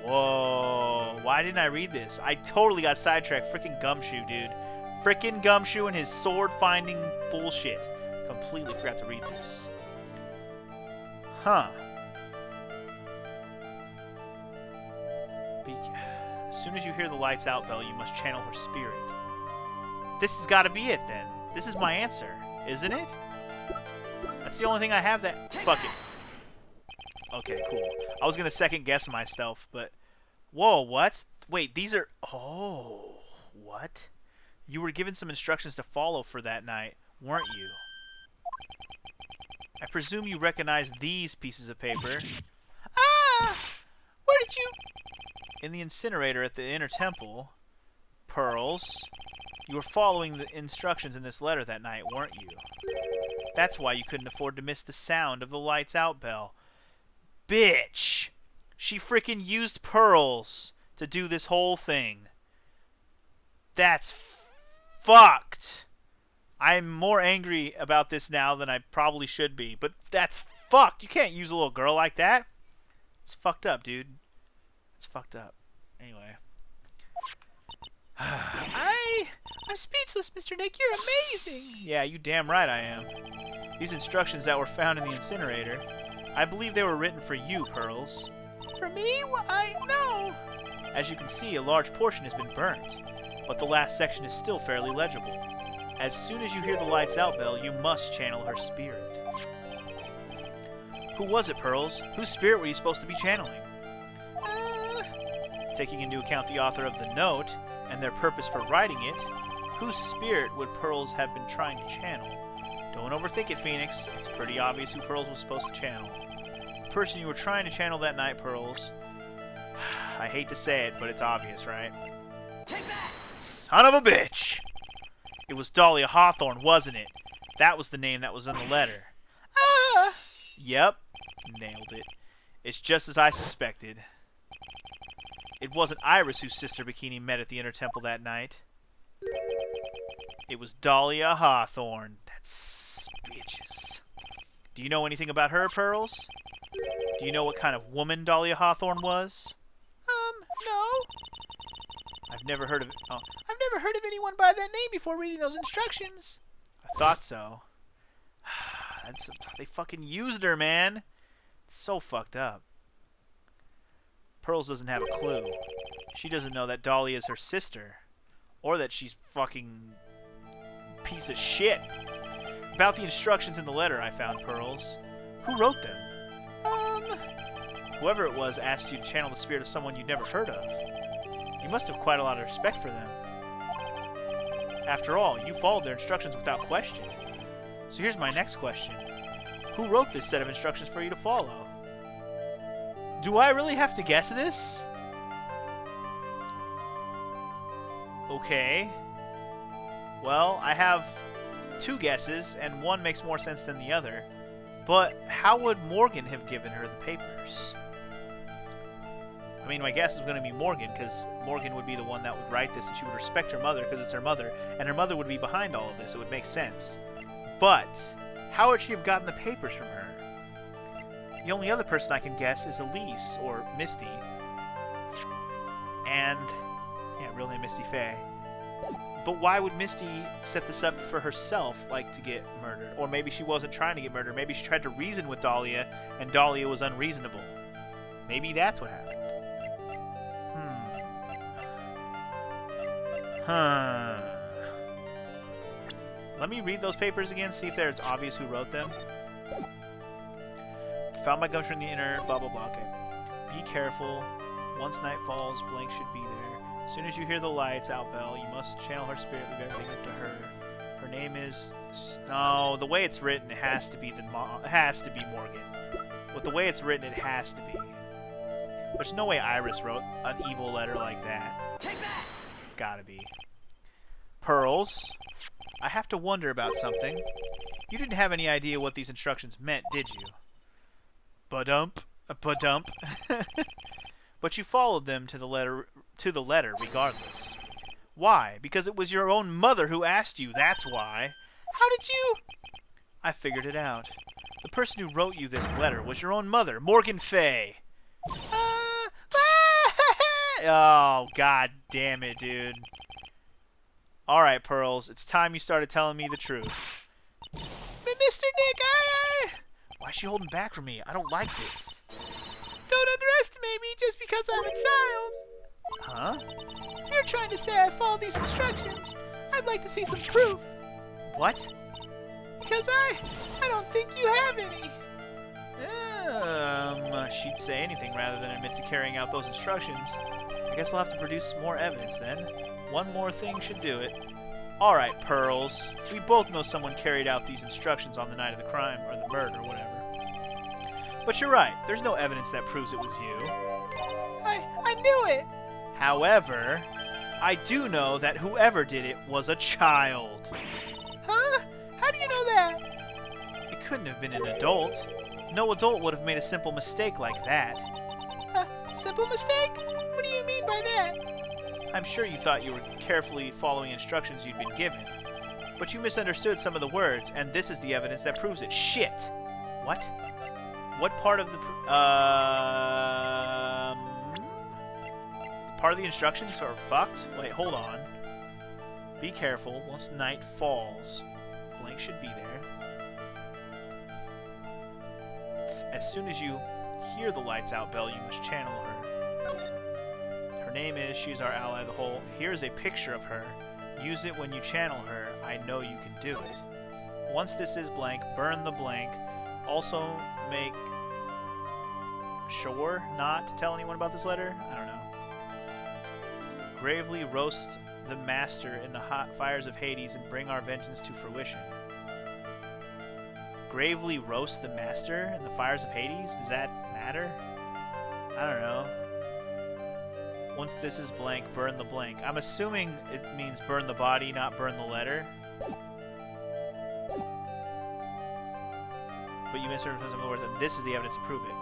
Whoa. Why didn't I read this? I totally got sidetracked. Freaking Gumshoe, dude. Freaking Gumshoe and his sword-finding bullshit. Completely forgot to read this. Huh. As soon as you hear the lights out bell, you must channel her spirit. This has got to be it, then. This is my answer, isn't it? That's the only thing I have that... Fuck it. Okay, cool. I was going to second guess myself, but... Whoa, what? Wait, these are... Oh, what? You were given some instructions to follow for that night, weren't you? I presume you recognize these pieces of paper.
Ah! Where did you...
In the incinerator at the inner temple. Pearls. You were following the instructions in this letter that night, weren't you? That's why you couldn't afford to miss the sound of the lights out bell. Bitch! She freaking used Pearls to do this whole thing. That's fucked. I'm more angry about this now than I probably should be, but that's fucked. You can't use a little girl like that. It's fucked up, dude. It's fucked up. Anyway.
I'm speechless, Mr. Nick. You're amazing.
Yeah, you damn right I am. These instructions that were found in the incinerator, I believe they were written for you, Pearls.
For me? No.
As you can see, a large portion has been burnt, but the last section is still fairly legible. As soon as you hear the lights out bell, you must channel her spirit. Who was it, Pearls? Whose spirit were you supposed to be channeling? Taking into account the author of the note and their purpose for writing it, whose spirit would Pearls have been trying to channel? Don't overthink it, Phoenix. It's pretty obvious who Pearls was supposed to channel. The person you were trying to channel that night, Pearls. I hate to say it, but it's obvious, right?
Take that!
Son of a bitch! It was Dahlia Hawthorne, wasn't it? That was the name that was in the letter.
Ah!
Yep. Nailed it. It's just as I suspected. It wasn't Iris whose sister Bikini met at the inner temple that night. It was Dahlia Hawthorne. That's bitches. Do you know anything about her, Pearls? Do you know what kind of woman Dahlia Hawthorne was?
No.
I've never heard of it. Oh,
I've never heard of anyone by that name before reading those instructions.
I thought so. They fucking used her, man. It's so fucked up. Pearls doesn't have a clue. She doesn't know that Dolly is her sister. Or that she's fucking piece of shit. About the instructions in the letter I found, Pearls. Who wrote them? Whoever it was asked you to channel the spirit of someone you'd never heard of. You must have quite a lot of respect for them. After all, you followed their instructions without question. So here's my next question. Who wrote this set of instructions for you to follow? Do I really have to guess this? Okay. Well, I have two guesses, and one makes more sense than the other. But how would Morgan have given her the papers? I mean, my guess is going to be Morgan, because Morgan would be the one that would write this, and she would respect her mother because it's her mother, and her mother would be behind all of this. It would make sense. But how would she have gotten the papers from her? The only other person I can guess is Elise, or Misty. And, yeah, real name Misty Faye. But why would Misty set this up for herself, like, to get murdered? Or maybe she wasn't trying to get murdered. Maybe she tried to reason with Dahlia, and Dahlia was unreasonable. Maybe that's what happened. Let me read those papers again, see if it's obvious who wrote them. Found my gums from the inner, blah, blah, blah. Okay. Be careful. Once night falls, Blank should be there. As soon as you hear the lights out bell, you must channel her spirit, leave everything up to her. Her name is... No, the way it's written, it has to be it has to be Morgan. With the way it's written, it has to be. There's no way Iris wrote an evil letter like that. Take that! It's gotta be. Pearls, I have to wonder about something. You didn't have any idea what these instructions meant, did you? Ba-dump. Ba-dump. But you followed them to the letter regardless. Why? Because it was your own mother who asked you, that's why. How did you... I figured it out. The person who wrote you this letter was your own mother, Morgan Faye. Oh, god damn it, dude. Alright, Pearls, it's time you started telling me the truth. Mr. Nick, Why is she holding back from me? I don't like this. Don't underestimate me just because I'm a child. Huh? If you're trying to say I followed these instructions, I'd like to see some proof. What? Because I don't think you have any. She'd say anything rather than admit to carrying out those instructions. I guess I'll have to produce more evidence then. One more thing should do it. Alright, Pearls. We both know someone carried out these instructions on the night of the crime, or the murder, or whatever. But you're right. There's no evidence that proves it was you. I knew it! However, I do know that whoever did it was a child. Huh? How do you know that? It couldn't have been an adult. No adult would have made a simple mistake like that. Simple mistake? What do you mean by that? I'm sure you thought you were carefully following instructions you'd been given. But you misunderstood some of the words, and this is the evidence that proves it. Shit! What? What part of the... part of the instructions are fucked? Wait, hold on. Be careful. Once night falls, Blank should be there. As soon as you hear the lights out bell, you must channel her. Her name is, she's our ally, the whole. Here's a picture of her. Use it when you channel her. I know you can do it. Once this is Blank, burn the blank. Also make sure not to tell anyone about this letter. I don't know. Gravely roast the master in the hot fires of Hades and bring our vengeance to fruition. Gravely roast the master in the fires of Hades? Does that matter? I don't know. Once this is Blank, burn the blank. I'm assuming it means burn the body, not burn the letter. But you misunderstood some of the words, and this is the evidence to prove it.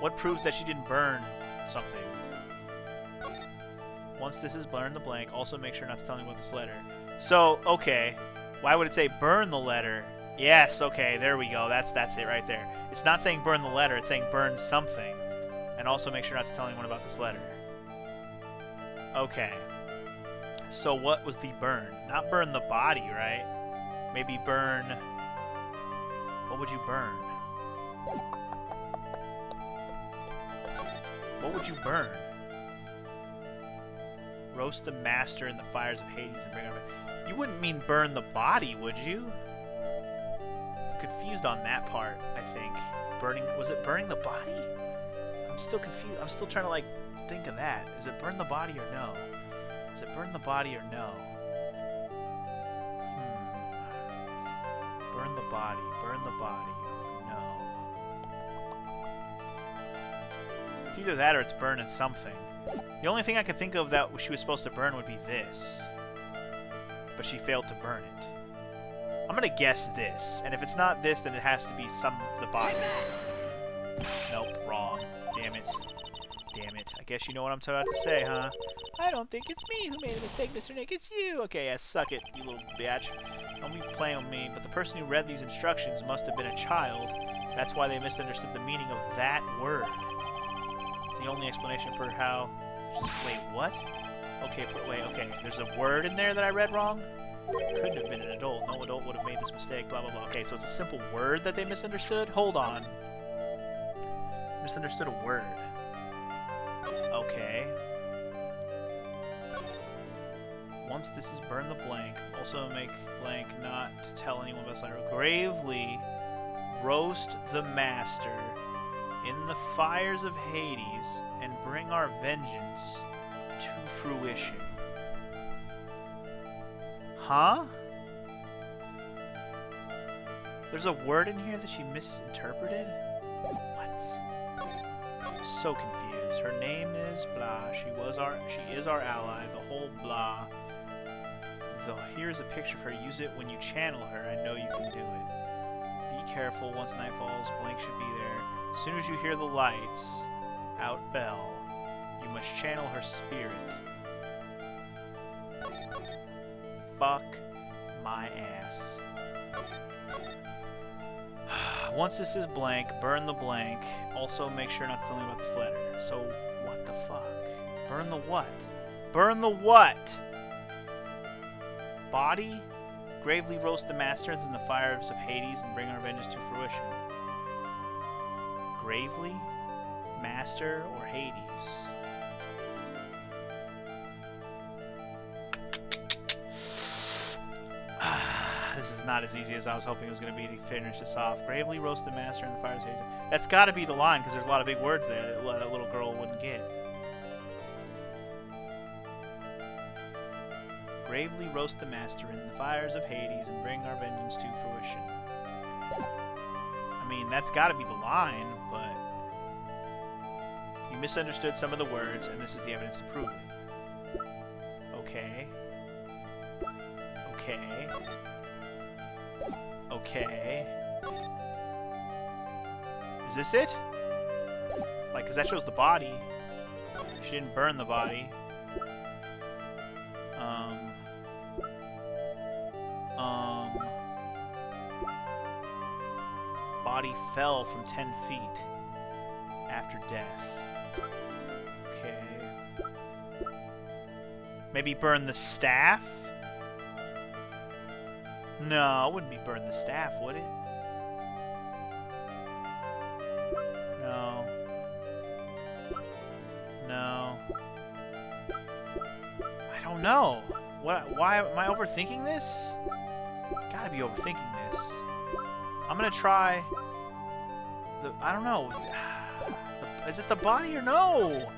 What proves that she didn't burn something? Once this is burn the blank, also make sure not to tell anyone about this letter. So, okay. Why would it say burn the letter? Yes, okay, there we go. That's it right there. It's not saying burn the letter, it's saying burn something. And also make sure not to tell anyone about this letter. Okay. So what was the burn? Not burn the body, right? Maybe burn... What would you burn? What would you burn? Roast the master in the fires of Hades and bring our... You wouldn't mean burn the body, would you? I'm confused on that part, I think. Burning... Was it burning the body? I'm still confused. I'm still trying to, like, think of that. Is it burn the body or no? Is it burn the body or no? Burn the body. Burn the body. No. It's either that or it's burning something. The only thing I could think of that she was supposed to burn would be this. But she failed to burn it. I'm gonna guess this. And if it's not this, then it has to be the body. Nope, wrong. Damn it. Damn it. I guess you know what I'm about to say, huh? I don't think it's me who made a mistake, Mr. Nick. It's you. Okay, yeah, suck it, you little bitch. Don't be playing with me. But the person who read these instructions must have been a child. That's why they misunderstood the meaning of that word. It's the only explanation for how... Wait, what? Okay, wait, okay. There's a word in there that I read wrong? Couldn't have been an adult. No adult would have made this mistake, blah, blah, blah. Okay, so it's a simple word that they misunderstood? Hold on. Misunderstood a word. Okay. Once this is burn the blank, also make blank not to tell anyone about slander. Gravely roast the master in the fires of Hades and bring our vengeance to fruition. Huh? There's a word in here that she misinterpreted? What? I'm so confused. Her name is blah. She is our ally. The whole blah. Here's a picture of her. Use it when you channel her. I know you can do it. Be careful. Once night falls, blank should be there. As soon as you hear the lights out bell, you must channel her spirit. Fuck my ass. Once this is blank, burn the blank. Also, make sure not to tell me about this letter. So, what the fuck? Burn the what? Burn the what? Body? Gravely roast the masters in the fires of Hades and bring our vengeance to fruition. Gravely? Master or Hades? This is not as easy as I was hoping it was going to be to finish this off. Gravely roast the master in the fires of Hades. That's got to be the line, because there's a lot of big words there that a little girl wouldn't get. Gravely roast the master in the fires of Hades and bring our vengeance to fruition. I mean, that's got to be the line, but you misunderstood some of the words, and this is the evidence to prove it. Okay. Okay. Okay. Is this it? Like, because that shows the body. She didn't burn the body. Body fell from 10 feet after death. Okay. Maybe burn the staff? No, it wouldn't be burn the staff, would it? No. No. I don't know. Why am I overthinking this? Gotta be overthinking this. I'm gonna try I don't know. Is it the body or no?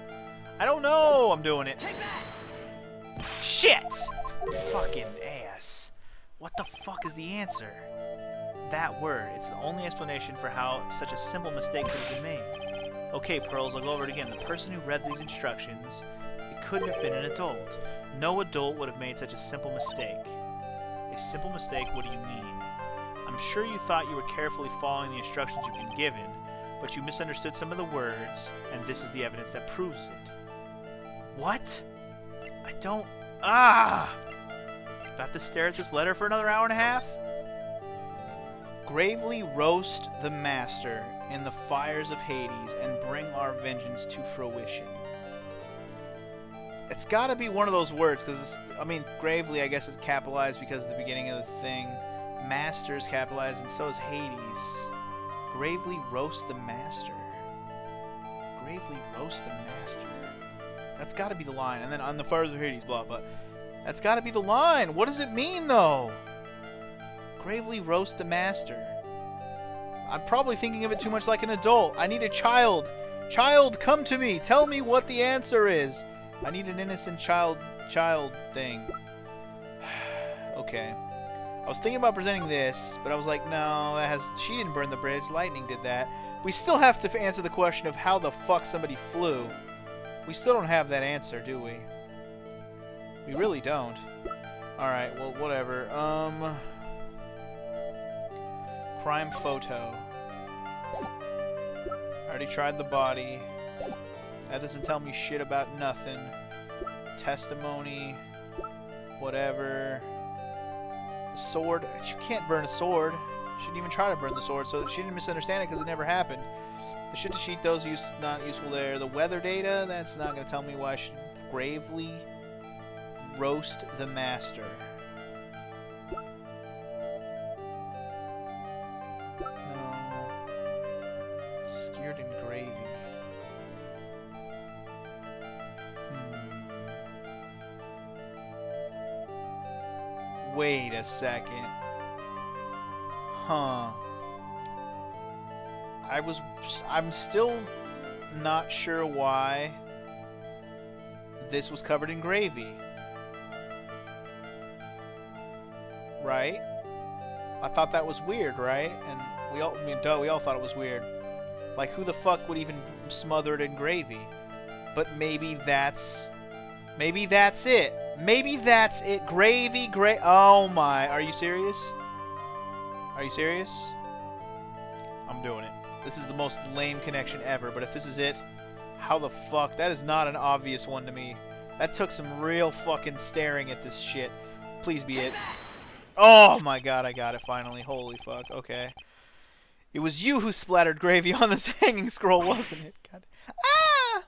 I don't know. I'm doing it. Shit! Fucking ass. What the fuck is the answer? That word. It's the only explanation for how such a simple mistake could have been made. Okay, Pearls, I'll go over it again. The person who read these instructions, it couldn't have been an adult. No adult would have made such a simple mistake. A simple mistake? What do you mean? I'm sure you thought you were carefully following the instructions you've been given, but you misunderstood some of the words, and this is the evidence that proves it. What? I don't... Ah! Do I have to stare at this letter for another hour and a half? Gravely roast the master in the fires of Hades and bring our vengeance to fruition. It's gotta be one of those words, because, I mean, gravely, I guess, is capitalized because of the beginning of the thing. Master is capitalized, and so is Hades. Gravely roast the master. Gravely roast the master. That's gotta be the line. And then on the fires of Hades, blah, but that's gotta be the line. What does it mean, though? Gravely roast the master. I'm probably thinking of it too much like an adult. I need a child. Child, come to me. Tell me what the answer is. I need an innocent child thing. Okay. I was thinking about presenting this, but I was like, no, she didn't burn the bridge. Lightning did that. We still have to answer the question of how the fuck somebody flew. We still don't have that answer, do we? We really don't. Alright, well, whatever. Crime photo. I already tried the body. That doesn't tell me shit about nothing. Testimony. Whatever. The sword. You can't burn a sword. She didn't even try to burn the sword, so she didn't misunderstand it because it never happened. The shit to sheet, those not useful there. The weather data, that's not going to tell me why I should gravely roast the master. No. Skewered in gravy. Wait a second. Huh. I'm still not sure why this was covered in gravy. Right? I thought that was weird, right? And we all thought it was weird. Like, who the fuck would even smother it in gravy? But maybe that's it. Maybe that's it. Gravy, oh my. Are you serious? Are you serious? I'm doing it. This is the most lame connection ever, but if this is it, how the fuck? That is not an obvious one to me. That took some real fucking staring at this shit. Please be it. Oh my god, I got it finally. Holy fuck. Okay. It was you who splattered gravy on this hanging scroll, wasn't it? God. Ah!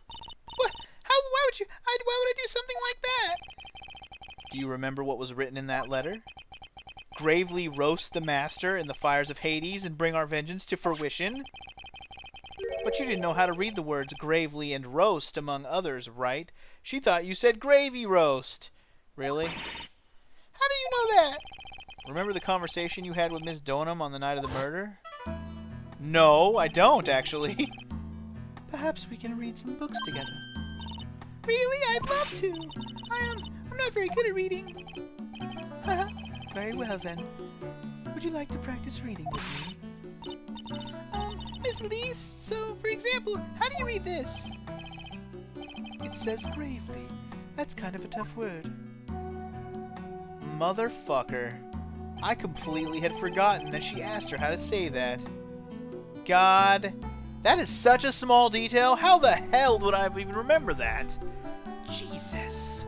What? Why would I do something like that? Do you remember what was written in that letter? Gravely roast the master in the fires of Hades and bring our vengeance to fruition? But you didn't know how to read the words gravely and roast, among others, right? She thought you said gravy roast. Really? How do you know that? Remember the conversation you had with Miss Donham on the night of the murder? No, I don't, actually. Perhaps we can read some books together. Really? I'd love to. I'm not very good at reading. Very well, then. Would you like to practice reading with me? Miss Lease, so, for example, how do you read this? It says gravely. That's kind of a tough word. Motherfucker. I completely had forgotten that she asked her how to say that. God. That is such a small detail. How the hell would I even remember that? Jesus.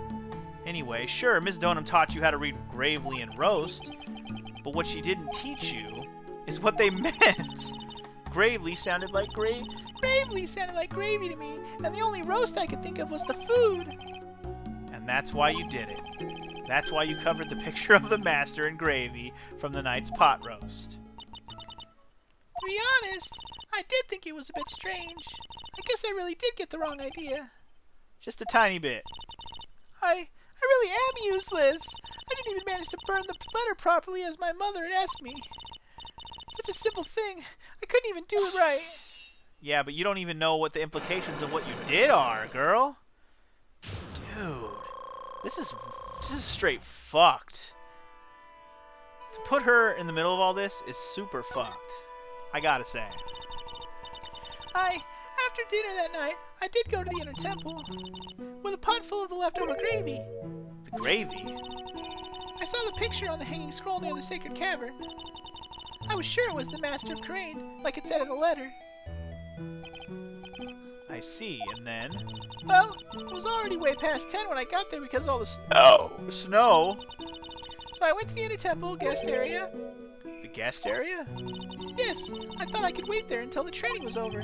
Anyway, sure, Miss Donham taught you how to read gravely and roast, but what she didn't teach you is what they meant. Gravely sounded like gravely sounded like gravy to me, and the only roast I could think of was the food. And that's why you did it. That's why you covered the picture of the master in gravy from the night's pot roast. To be honest, I did think it was a bit strange. I guess I really did get the wrong idea. Just a tiny bit. I really am useless. I didn't even manage to burn the letter properly as my mother had asked me. Such a simple thing. I couldn't even do it right. Yeah, but you don't even know what the implications of what you did are, girl. Dude, this is straight fucked. To put her in the middle of all this is super fucked. I gotta say. After dinner that night, I did go to the inner temple with a pot full of the leftover gravy. The gravy? I saw the picture on the hanging scroll near the sacred cavern. I was sure it was the Master of Crane, like it said in the letter. I see, and then? Well, it was already way past 10 when I got there because of all the snow. So I went to the inner temple guest area. The guest area? Yes, I thought I could wait there until the training was over.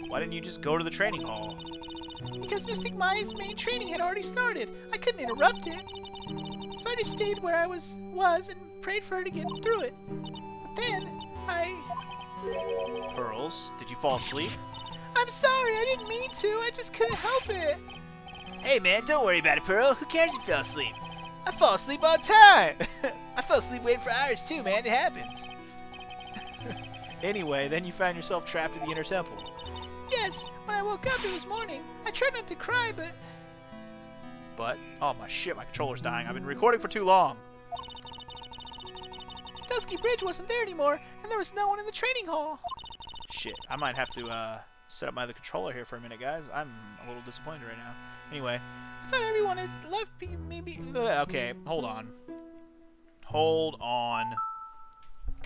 Why didn't you just go to the training hall? Because Mystic Maya's main training had already started. I couldn't interrupt it. So I just stayed where I was and prayed for her to get through it. But then, Pearls, did you fall asleep?
I'm sorry, I didn't mean to. I just couldn't help it.
Hey man, don't worry about it, Pearl. Who cares if you fell asleep? I fall asleep all the time. I fell asleep waiting for Iris too, man. It happens. Anyway, then you found yourself trapped in the inner temple.
Yes, when I woke up it was morning. I tried not to cry, but...
Oh my shit, my controller's dying. I've been recording for too long.
Dusky Bridge wasn't there anymore, and there was no one in the training hall.
Shit, I might have to set up my other controller here for a minute, guys. I'm a little disappointed right now. Anyway,
I thought everyone had left maybe...
Okay, hold on. Hold on.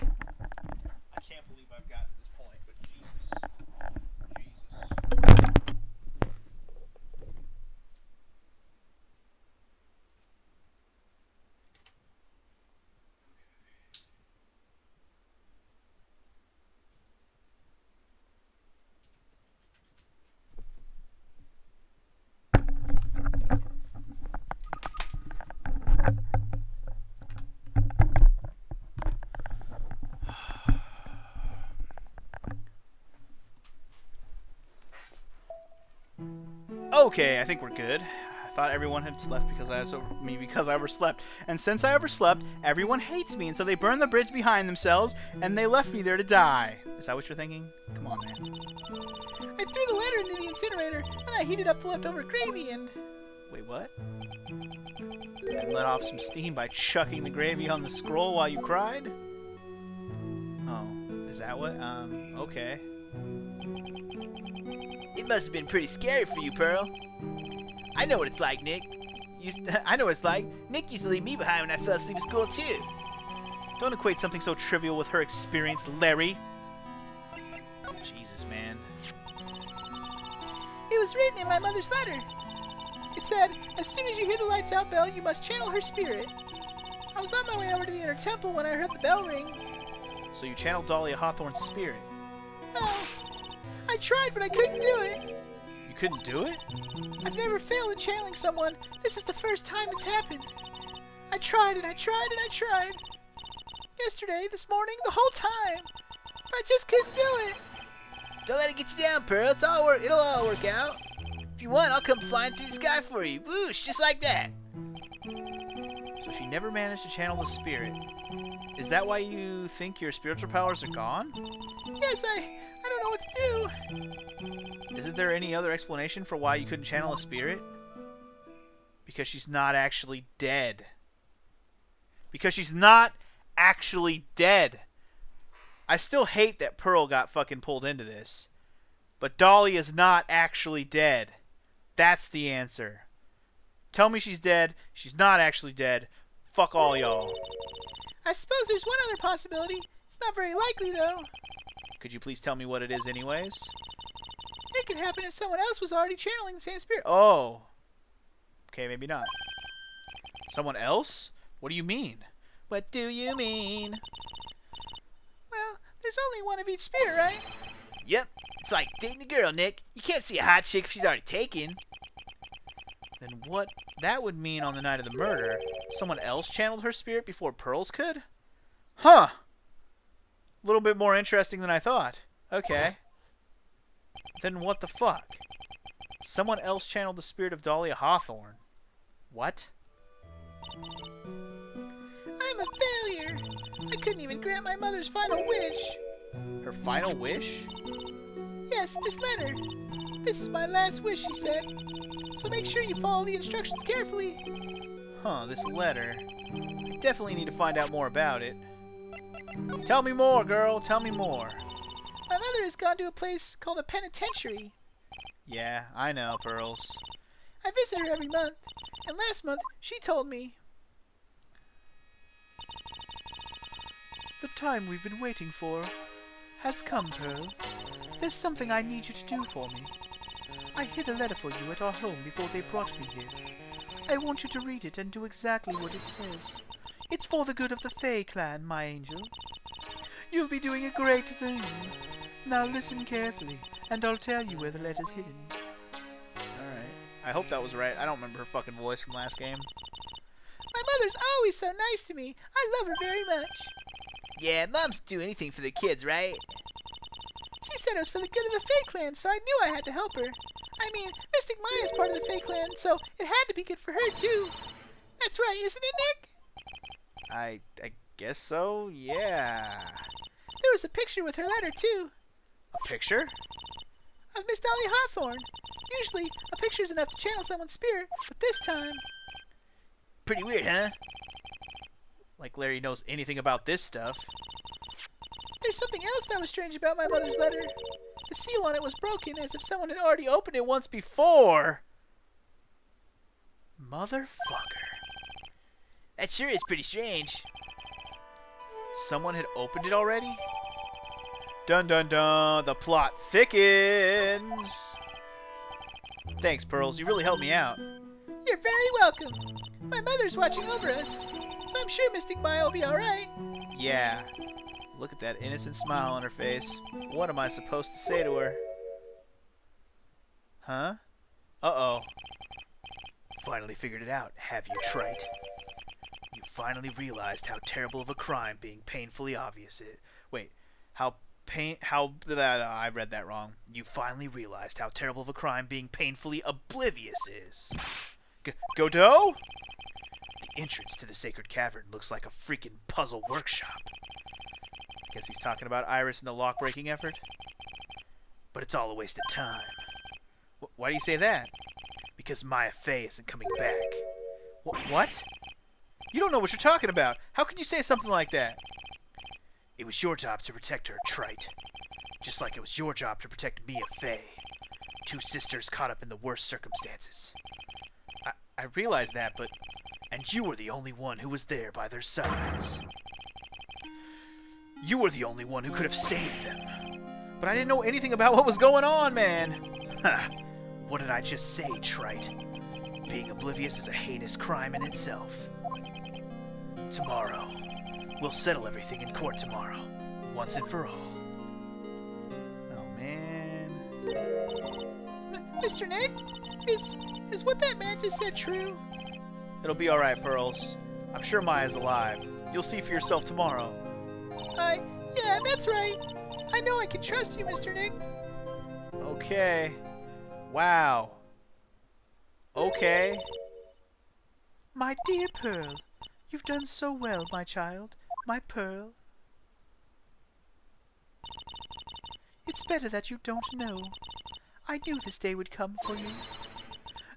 I can't believe I've gotten to this point, but Jesus. Okay, I think we're good. I thought everyone had left because I overslept. And since I overslept, everyone hates me, and so they burned the bridge behind themselves, and they left me there to die. Is that what you're thinking? Come on, man.
I threw the letter into the incinerator, and I heated up the leftover gravy, and...
Wait, what? And let off some steam by chucking the gravy on the scroll while you cried? Oh, is that what? Okay. It must have been pretty scary for you, Pearl. I know what it's like, Nick. I know what it's like. Nick used to leave me behind when I fell asleep at school, too. Don't equate something so trivial with her experience, Larry. Jesus, man.
It was written in my mother's letter. It said, as soon as you hear the lights out bell, you must channel her spirit. I was on my way over to the inner temple when I heard the bell ring.
So you channeled Dahlia Hawthorne's spirit?
No. I tried, but I couldn't do it.
You couldn't do it?
I've never failed at channeling someone. This is the first time it's happened. I tried and I tried and I tried. Yesterday, this morning, the whole time. But I just couldn't do it.
Don't let it get you down, Pearl. It'll all work out. If you want, I'll come flying through the sky for you. Whoosh, just like that. So she never managed to channel the spirit. Is that why you think your spiritual powers are gone?
Yes, I don't know what to do.
Isn't there any other explanation for why you couldn't channel a spirit? Because she's not actually dead. Because she's not actually dead. I still hate that Pearl got fucking pulled into this. But Dolly is not actually dead. That's the answer. Tell me she's dead. She's not actually dead. Fuck all y'all.
I suppose there's one other possibility. It's not very likely, though.
Could you please tell me what it is anyways?
It could happen if someone else was already channeling the same spirit.
Oh. Okay, maybe not. Someone else? What do you mean? What do you mean?
Well, there's only one of each spirit, right?
Yep. It's like dating a girl, Nick. You can't see a hot chick if she's already taken. Then what that would mean on the night of the murder, someone else channeled her spirit before Pearl's could? Huh. A little bit more interesting than I thought. Okay. Then what the fuck? Someone else channeled the spirit of Dahlia Hawthorne. What?
I'm a failure. I couldn't even grant my mother's final wish.
Her final wish?
Yes, this letter. This is my last wish, she said. So make sure you follow the instructions carefully.
Huh, this letter. I definitely need to find out more about it. Tell me more, girl. Tell me more.
My mother has gone to a place called a penitentiary.
Yeah, I know, Pearls.
I visit her every month, and last month she told me...
The time we've been waiting for has come, Pearl. There's something I need you to do for me. I hid a letter for you at our home before they brought me here. I want you to read it and do exactly what it says. It's for the good of the Fae clan, my angel. You'll be doing a great thing. Now listen carefully, and I'll tell you where the letter's hidden. Alright. I hope that was right. I don't remember her fucking voice from last game.
My mother's always so nice to me. I love her very much.
Yeah, moms do anything for their kids, right?
She said it was for the good of the Fae Clan, so I knew I had to help her. I mean, Mystic Maya is part of the Fae Clan, so it had to be good for her, too. That's right, isn't it, Nick?
I guess so, yeah.
There was a picture with her letter, too.
A picture?
Of Miss Dolly Hawthorne. Usually, a picture's enough to channel someone's spirit, but this time...
Pretty weird, huh? Like Larry knows anything about this stuff.
There's something else that was strange about my mother's letter. The seal on it was broken, as if someone had already opened it once before.
Motherfucker. That sure is pretty strange. Someone had opened it already? Dun dun dun, the plot thickens. Thanks, Pearls, you really helped me out.
You're very welcome. My mother's watching over us, so I'm sure Mystic Maya will be alright.
Yeah. Look at that innocent smile on her face. What am I supposed to say to her? Huh? Uh-oh. Finally figured it out, have you, trite? You finally realized how terrible of a crime being painfully obvious is. Wait, I read that wrong. You finally realized how terrible of a crime being painfully oblivious is. Godot? The entrance to the sacred cavern looks like a freaking puzzle workshop. Guess he's talking about Iris and the lock-breaking effort. But it's all a waste of time. Why do you say that? Because Maya Fey isn't coming back. What? You don't know what you're talking about. How can you say something like that? It was your job to protect her, trite. Just like it was your job to protect Mia Fey. Two sisters caught up in the worst circumstances. I realize that, but... And you were the only one who was there by their sides. You were the only one who could have saved them. But I didn't know anything about what was going on, man. Ha! What did I just say, trite? Being oblivious is a heinous crime in itself. Tomorrow. We'll settle everything in court tomorrow. Once and for all. Oh, man.
Mr. Nick? Is what that man just said true?
It'll be alright, Pearls. I'm sure Maya's alive. You'll see for yourself tomorrow.
Yeah, that's right. I know I can trust you, Mr. Nick.
Okay. Wow. Okay.
My dear Pearl, you've done so well, my child. My Pearl. It's better that you don't know. I knew this day would come for you.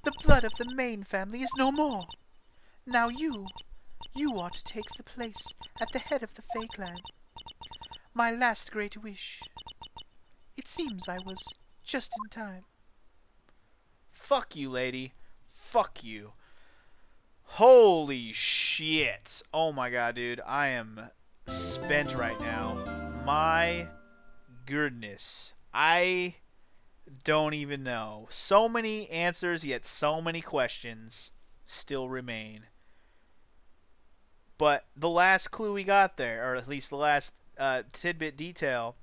The blood of the main family is no more. Now you are to take the place at the head of the Fae Clan. My last great wish. It seems I was just in time.
Fuck you, lady. Fuck you. Holy shit. Oh my god, dude. I am spent right now. My goodness. I don't even know. So many answers, yet so many questions still remain. But the last clue we got there, or at least the last tidbit detail,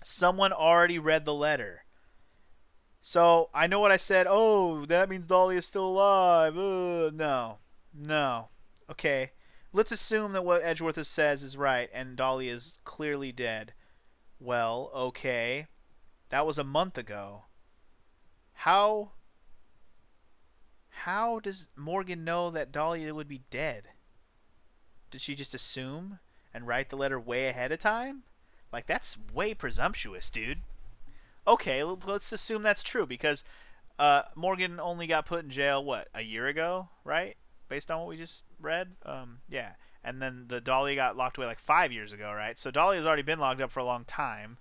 someone already read the letter. So I know what I said. Oh, that means Dolly is still alive. No. Okay. Let's assume that what Edgeworth says is right and Dolly is clearly dead. Well, okay. That was a month ago. How does Morgan know that Dolly would be dead? Did she just assume and write the letter way ahead of time? Like, that's way presumptuous, dude. Okay, let's assume that's true, because Morgan only got put in jail, what, a year ago, right? Based on what we just read? Yeah. And then the Dolly got locked away like 5 years ago, right? So Dolly has already been locked up for a long time.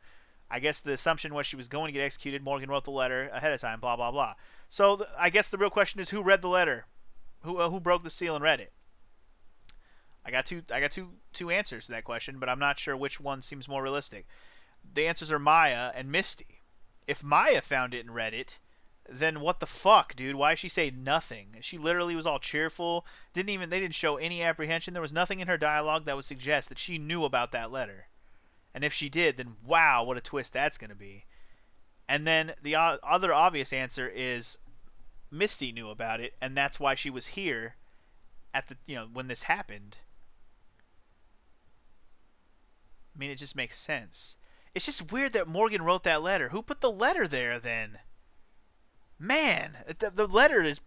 I guess the assumption was she was going to get executed. Morgan wrote the letter ahead of time, blah, blah, blah. So I guess the real question is, who read the letter? Who broke the seal and read it? I got two answers to that question, but I'm not sure which one seems more realistic. The answers are Maya and Misty. If Maya found it and read it, then what the fuck, dude? Why did she say nothing? She literally was all cheerful. They didn't show any apprehension. There was nothing in her dialogue that would suggest that she knew about that letter. And if she did, then wow, what a twist that's going to be. And then the other obvious answer is Misty knew about it, and that's why she was here at the, when this happened. I mean, it just makes sense. It's just weird that Morgan wrote that letter. Who put the letter there then? Man, the letter is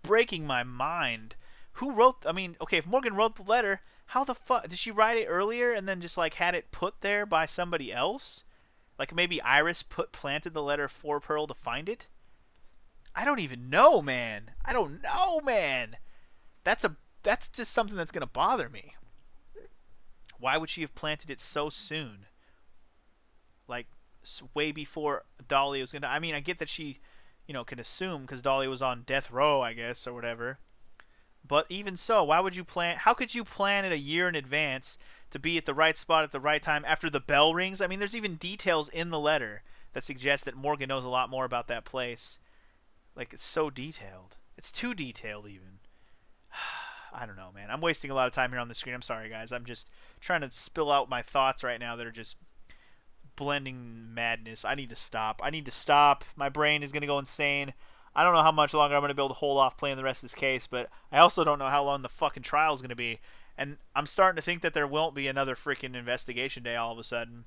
breaking my mind. Who wrote? I mean, okay, if Morgan wrote the letter, how the fuck did she write it earlier and then just like had it put there by somebody else? Like maybe Iris planted the letter for Pearl to find it. I don't even know, man. I don't know, man. That's just something that's gonna bother me. Why would she have planted it so soon? Like way before Dolly was gonna. I mean, I get that she, can assume because Dolly was on death row, I guess, or whatever. But even so, why would you plan? How could you plan it a year in advance to be at the right spot at the right time after the bell rings? I mean, there's even details in the letter that suggest that Morgan knows a lot more about that place. Like, it's so detailed. It's too detailed, even. I don't know, man. I'm wasting a lot of time here on the screen. I'm sorry, guys. I'm just trying to spill out my thoughts right now that are just blending madness. I need to stop. I need to stop. My brain is going to go insane. I don't know how much longer I'm going to be able to hold off playing the rest of this case, but I also don't know how long the fucking trial is going to be. And I'm starting to think that there won't be another freaking investigation day all of a sudden.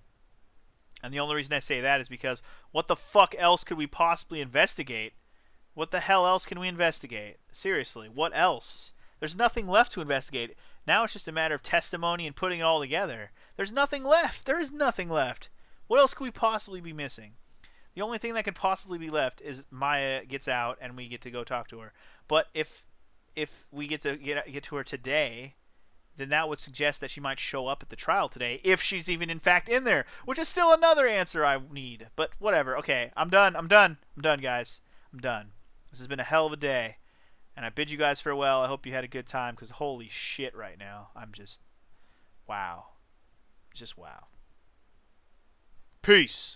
And the only reason I say that is because what the fuck else could we possibly investigate? What the hell else can we investigate? Seriously, what else? There's nothing left to investigate. Now it's just a matter of testimony and putting it all together. There's nothing left. There is nothing left. What else could we possibly be missing? The only thing that could possibly be left is Maya gets out and we get to go talk to her. But if we get to get to her today, then that would suggest that she might show up at the trial today if she's even in fact in there, which is still another answer I need. But whatever. Okay, I'm done. I'm done, guys. I'm done. This has been a hell of a day, and I bid you guys farewell. I hope you had a good time, because holy shit right now. I'm just, wow. Just wow. Peace.